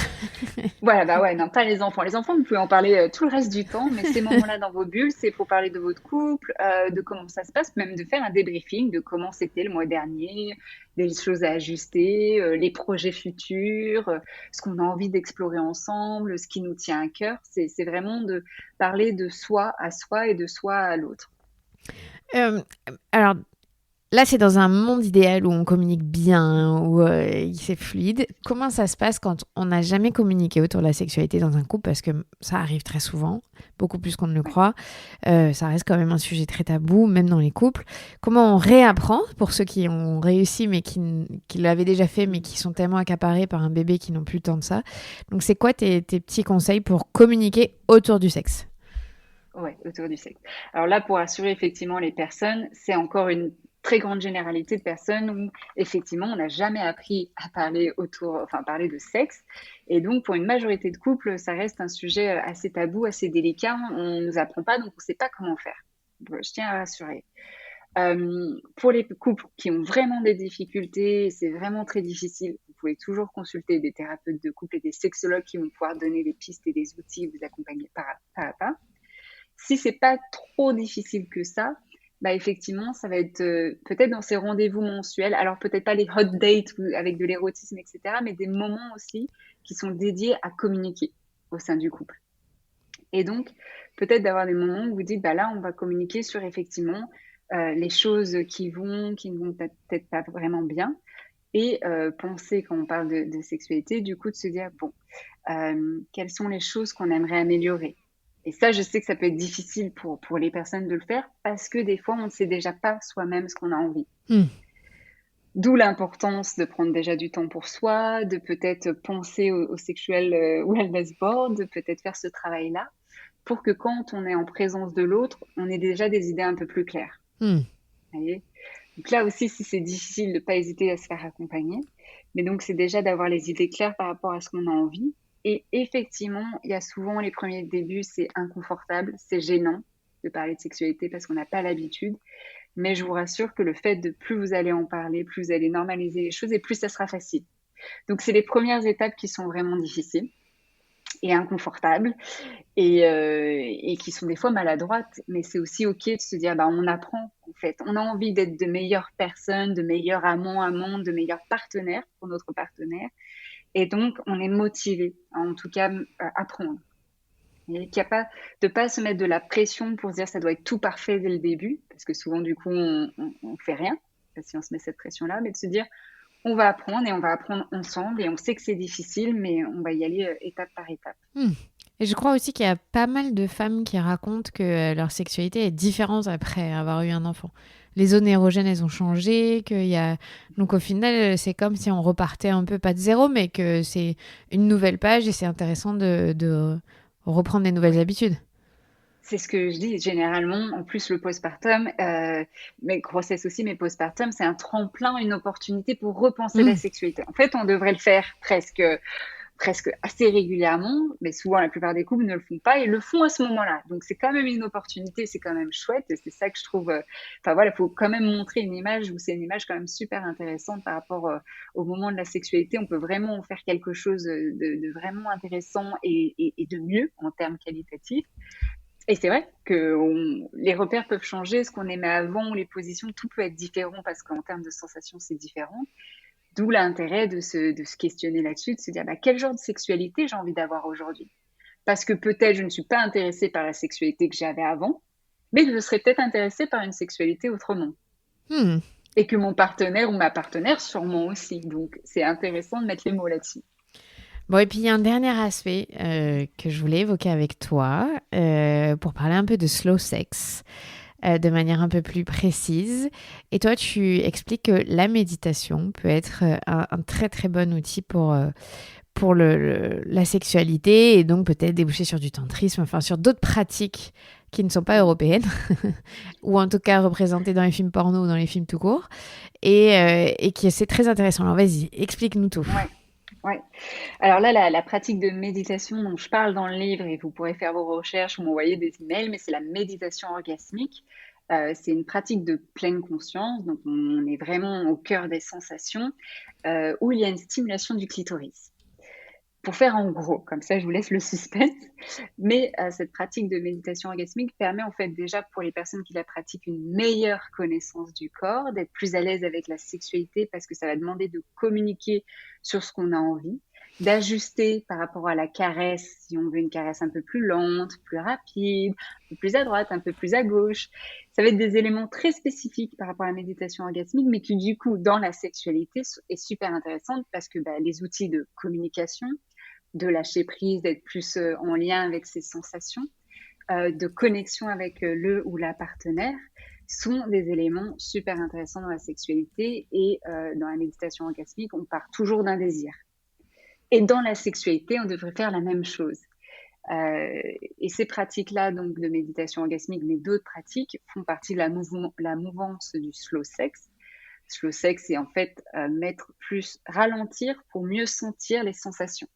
Voilà, bah ouais, non, pas les enfants. Les enfants, vous pouvez en parler tout le reste du temps, mais ces moments-là dans vos bulles, c'est pour parler de votre couple, de comment ça se passe, même de faire un débriefing de comment c'était le mois dernier, des choses à ajuster, les projets futurs, ce qu'on a envie d'explorer ensemble, ce qui nous tient à cœur. C'est vraiment de parler de soi à soi et de soi à l'autre. Euh, alors, là, c'est dans un monde idéal où on communique bien, où c'est fluide. Comment ça se passe quand on n'a jamais communiqué autour de la sexualité dans un couple? Parce que ça arrive très souvent, beaucoup plus qu'on ne le Ouais. croit. Ça reste quand même un sujet très tabou, même dans les couples. Comment on réapprend, pour ceux qui ont réussi, mais qui l'avaient déjà fait, mais qui sont tellement accaparés par un bébé qui n'ont plus le temps de ça. Donc, c'est quoi tes petits conseils pour communiquer autour du sexe? Ouais, autour du sexe. Alors là, pour assurer effectivement les personnes, c'est encore une très grande généralité de personnes où effectivement on n'a jamais appris à parler parler de sexe. Et donc pour une majorité de couples, ça reste un sujet assez tabou, assez délicat. On ne nous apprend pas, donc on ne sait pas comment faire. Je tiens à rassurer. Pour les couples qui ont vraiment des difficultés, c'est vraiment très difficile. Vous pouvez toujours consulter des thérapeutes de couple et des sexologues qui vont pouvoir donner des pistes et des outils, vous accompagner pas à pas. Si c'est pas trop difficile que ça, bah effectivement, ça va être peut-être dans ces rendez-vous mensuels. Alors peut-être pas les hot dates avec de l'érotisme, etc., mais des moments aussi qui sont dédiés à communiquer au sein du couple. Et donc, peut-être d'avoir des moments où vous dites, bah là, on va communiquer sur effectivement les choses qui ne vont peut-être pas vraiment bien. Et penser, quand on parle de sexualité, du coup, de se dire, bon, quelles sont les choses qu'on aimerait améliorer. Et ça, je sais que ça peut être difficile pour les personnes de le faire parce que des fois, on ne sait déjà pas soi-même ce qu'on a envie. D'où l'importance de prendre déjà du temps pour soi, de peut-être penser au sexuel wellness board, de peut-être faire ce travail-là pour que quand on est en présence de l'autre, on ait déjà des idées un peu plus claires. Vous voyez. Donc là aussi, si c'est difficile, de ne pas hésiter à se faire accompagner. Mais donc, c'est déjà d'avoir les idées claires par rapport à ce qu'on a envie. Et effectivement, il y a souvent les premiers débuts, c'est inconfortable, c'est gênant de parler de sexualité parce qu'on n'a pas l'habitude. Mais je vous rassure que le fait de plus vous allez en parler, plus vous allez normaliser les choses et plus ça sera facile. Donc, c'est les premières étapes qui sont vraiment difficiles et inconfortables et qui sont des fois maladroites, mais c'est aussi OK de se dire, bah, on apprend en fait. On a envie d'être de meilleures personnes, de meilleurs amants, de meilleurs partenaires pour notre partenaire. Et donc, on est motivé à, en tout cas, apprendre. Et qu'il y a pas, de pas se mettre de la pression pour se dire ça doit être tout parfait dès le début, parce que souvent, du coup, on fait rien si on se met cette pression-là, mais de se dire, on va apprendre et on va apprendre ensemble et on sait que c'est difficile, mais on va y aller étape par étape. Et je crois aussi qu'il y a pas mal de femmes qui racontent que leur sexualité est différente après avoir eu un enfant. Les zones érogènes, elles ont changé, qu'il y a... Donc au final, c'est comme si on repartait un peu, pas de zéro, mais que c'est une nouvelle page et c'est intéressant de reprendre des nouvelles Ouais. habitudes. C'est ce que je dis généralement. En plus, le postpartum, mais grossesse aussi, mais postpartum, c'est un tremplin, une opportunité pour repenser la Mmh. sexualité. En fait, on devrait le faire presque assez régulièrement, mais souvent la plupart des couples ne le font pas et le font à ce moment-là. Donc c'est quand même une opportunité, c'est quand même chouette et c'est ça que je trouve. Enfin voilà, il faut quand même montrer une image où c'est une image quand même super intéressante par rapport au moment de la sexualité. On peut vraiment en faire quelque chose de vraiment intéressant et de mieux en termes qualitatifs. Et c'est vrai que les repères peuvent changer, ce qu'on aimait avant, les positions, tout peut être différent parce qu'en termes de sensations, c'est différent. D'où l'intérêt de se questionner là-dessus, de se dire bah, quel genre de sexualité j'ai envie d'avoir aujourd'hui. Parce que peut-être je ne suis pas intéressée par la sexualité que j'avais avant, mais que je serais peut-être intéressée par une sexualité autrement. Hmm. Et que mon partenaire ou ma partenaire sûrement aussi. Donc c'est intéressant de mettre les mots là-dessus. Bon, et puis il y a un dernier aspect que je voulais évoquer avec toi pour parler un peu de slow sex de manière un peu plus précise. Et toi, tu expliques que la méditation peut être un très très bon outil pour la sexualité et donc peut-être déboucher sur du tantrisme, enfin sur d'autres pratiques qui ne sont pas européennes ou en tout cas représentées dans les films porno ou dans les films tout court et qui c'est très intéressant. Alors vas-y, explique-nous tout. Ouais. Ouais. Alors là, la pratique de méditation dont je parle dans le livre, et vous pourrez faire vos recherches ou m'envoyer des emails, mais c'est la méditation orgasmique. C'est une pratique de pleine conscience, donc on est vraiment au cœur des sensations, où il y a une stimulation du clitoris. Pour faire en gros, comme ça je vous laisse le suspense, mais cette pratique de méditation orgasmique permet en fait déjà pour les personnes qui la pratiquent une meilleure connaissance du corps, d'être plus à l'aise avec la sexualité parce que ça va demander de communiquer sur ce qu'on a envie, d'ajuster par rapport à la caresse, si on veut une caresse un peu plus lente, plus rapide, un peu plus à droite, un peu plus à gauche. Ça va être des éléments très spécifiques par rapport à la méditation orgasmique, mais qui du coup dans la sexualité est super intéressante parce que les outils de communication, de lâcher prise, d'être plus en lien avec ses sensations, de connexion avec le ou la partenaire, sont des éléments super intéressants dans la sexualité et dans la méditation orgasmique, on part toujours d'un désir. Et dans la sexualité, on devrait faire la même chose. Et ces pratiques-là, donc de méditation orgasmique, mais d'autres pratiques, font partie de la mouvance du slow sex. Slow sex, c'est en fait ralentir pour mieux sentir les sensations.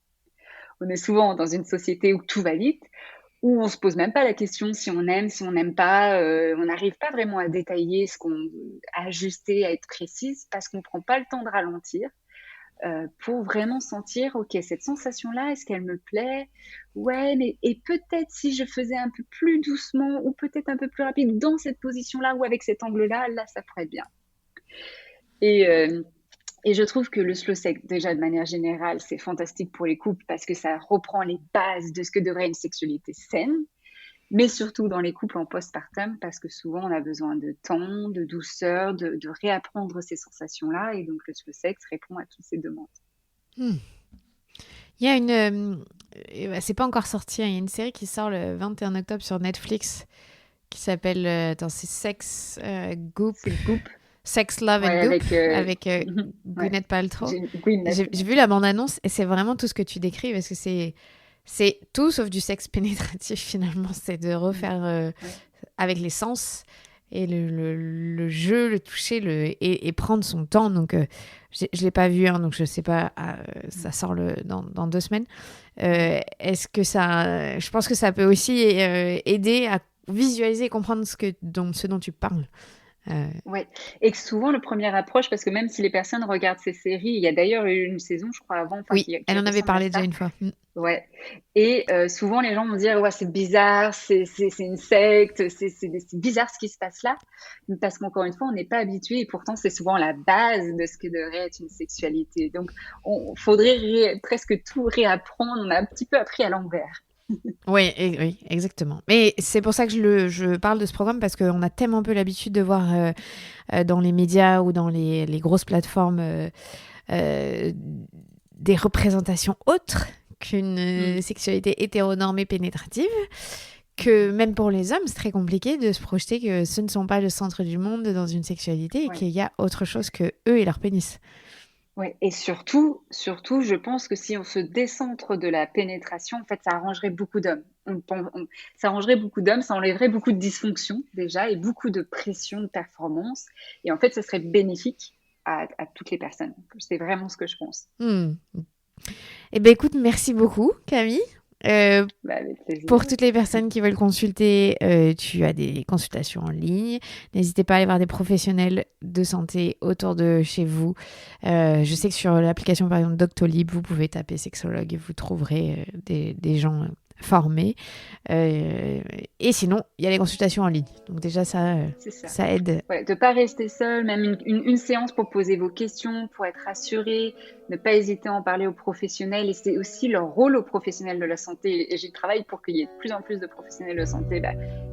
On est souvent dans une société où tout va vite, où on se pose même pas la question si on aime, si on n'aime pas. On n'arrive pas vraiment à détailler à ajuster, à être précise, parce qu'on prend pas le temps de ralentir pour vraiment sentir, ok, cette sensation-là, est-ce qu'elle me plaît? Ouais, mais et peut-être si je faisais un peu plus doucement ou peut-être un peu plus rapide dans cette position-là ou avec cet angle-là, là, ça ferait bien. Et je trouve que le slow sex, déjà de manière générale, c'est fantastique pour les couples parce que ça reprend les bases de ce que devrait une sexualité saine, mais surtout dans les couples en postpartum parce que souvent on a besoin de temps, de douceur, de réapprendre ces sensations-là et donc le slow sex répond à toutes ces demandes. Il y a c'est pas encore sorti, il y a une série qui sort le 21 octobre sur Netflix qui s'appelle c'est Sex Goop. C'est Goop. Sex, Love and Goop avec Gwyneth Paltrow. J'ai vu la bande-annonce et c'est vraiment tout ce que tu décris parce que c'est tout sauf du sexe pénétratif finalement. C'est de refaire avec les sens et le jeu, le toucher et prendre son temps. Donc, je ne l'ai pas vu, donc je ne sais pas. Ça sort dans 2 semaines. Est-ce que ça... Je pense que ça peut aussi aider à visualiser et comprendre ce dont tu parles. Ouais, et que souvent le premier approche, parce que même si les personnes regardent ces séries, il y a d'ailleurs eu une saison, je crois, avant. Oui, elle en avait parlé déjà une fois. Ouais, et souvent les gens vont dire, ouais, c'est bizarre, c'est une secte, c'est bizarre ce qui se passe là, parce qu'encore une fois, on n'est pas habitué, et pourtant c'est souvent la base de ce que devrait être une sexualité. Donc, on faudrait presque tout réapprendre, on a un petit peu appris à l'envers. Oui, exactement. Mais c'est pour ça que je parle de ce programme parce qu'on a tellement peu l'habitude de voir dans les médias ou dans les grosses plateformes des représentations autres qu'une sexualité hétéronormée pénétrative, que même pour les hommes, c'est très compliqué de se projeter que ce ne sont pas le centre du monde dans une sexualité et qu'il y a autre chose que eux et leur pénis. Ouais, et surtout, je pense que si on se décentre de la pénétration, en fait, ça arrangerait beaucoup d'hommes. Ça arrangerait beaucoup d'hommes, ça enlèverait beaucoup de dysfonction déjà et beaucoup de pression de performance. Et en fait, ça serait bénéfique à toutes les personnes. C'est vraiment ce que je pense. Eh bien, écoute, merci beaucoup, Camille. Avec plaisir. Pour toutes les personnes qui veulent consulter, tu as des consultations en ligne. N'hésitez pas à aller voir des professionnels de santé autour de chez vous. Je sais que sur l'application, par exemple, Doctolib, vous pouvez taper sexologue et vous trouverez des gens formés. Et sinon, il y a les consultations en ligne. Donc déjà, ça aide. Ouais, de ne pas rester seul, même une séance pour poser vos questions, pour être rassuré, ne pas hésiter à en parler aux professionnels. Et c'est aussi leur rôle aux professionnels de la santé. Et j'y travaille pour qu'il y ait de plus en plus de professionnels de santé,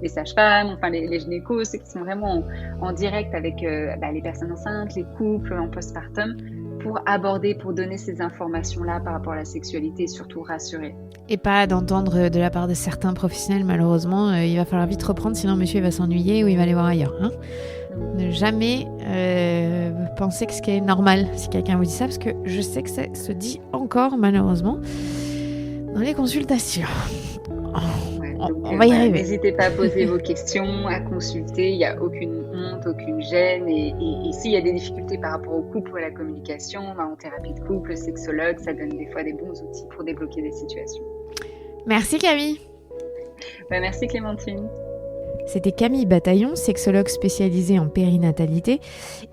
les sages-femmes, enfin les gynécos, ceux qui sont vraiment en direct avec les personnes enceintes, les couples en postpartum, pour aborder, pour donner ces informations-là par rapport à la sexualité et surtout rassurer. Et pas d'entendre de la part de certains professionnels, malheureusement, il va falloir vite reprendre, sinon monsieur il va s'ennuyer ou il va aller voir ailleurs. Hein. Ne jamais penser que ce qui est normal si quelqu'un vous dit ça, parce que je sais que ça se dit encore malheureusement dans les consultations. On va y arriver. N'hésitez pas à poser vos questions, à consulter, il n'y a aucune honte, aucune gêne, et s'il y a des difficultés par rapport au couple ou à la communication, en thérapie de couple, le sexologue, ça donne des fois des bons outils pour débloquer des situations. Merci Camille. Merci Clémentine. C'était Camille Bataillon, sexologue spécialisée en périnatalité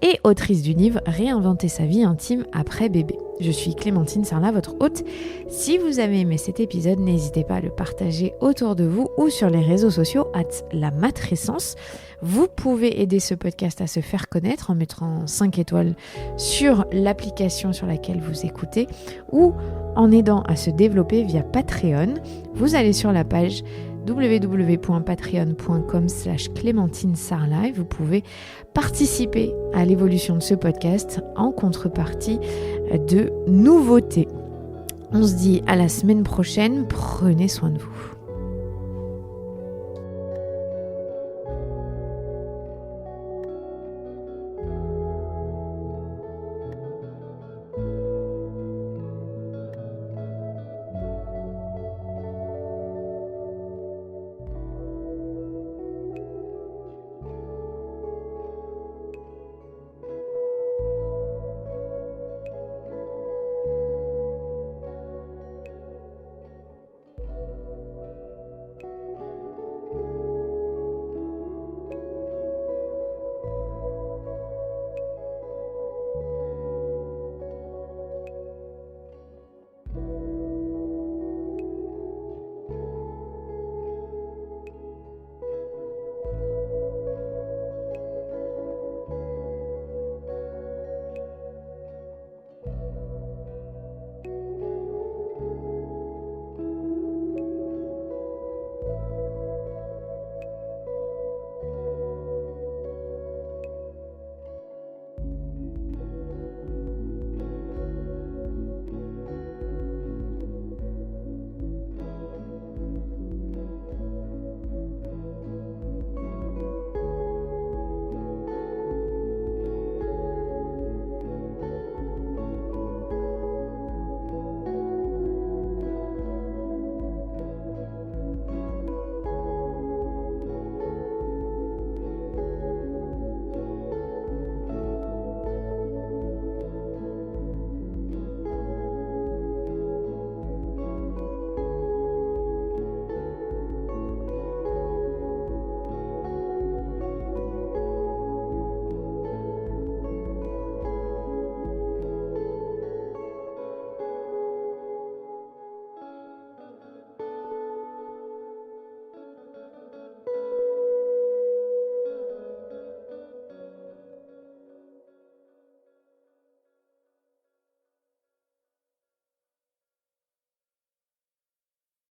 et autrice du livre Réinventer sa vie intime après bébé. Je suis Clémentine Sarlat, votre hôte. Si vous avez aimé cet épisode, n'hésitez pas à le partager autour de vous ou sur les réseaux sociaux @lamatrescence. Vous pouvez aider ce podcast à se faire connaître en mettant 5 étoiles sur l'application sur laquelle vous écoutez ou en aidant à se développer via Patreon. Vous allez sur la page www.patreon.com/Clémentine Sarlat et vous pouvez participer à l'évolution de ce podcast en contrepartie de nouveautés. On se dit à la semaine prochaine, prenez soin de vous.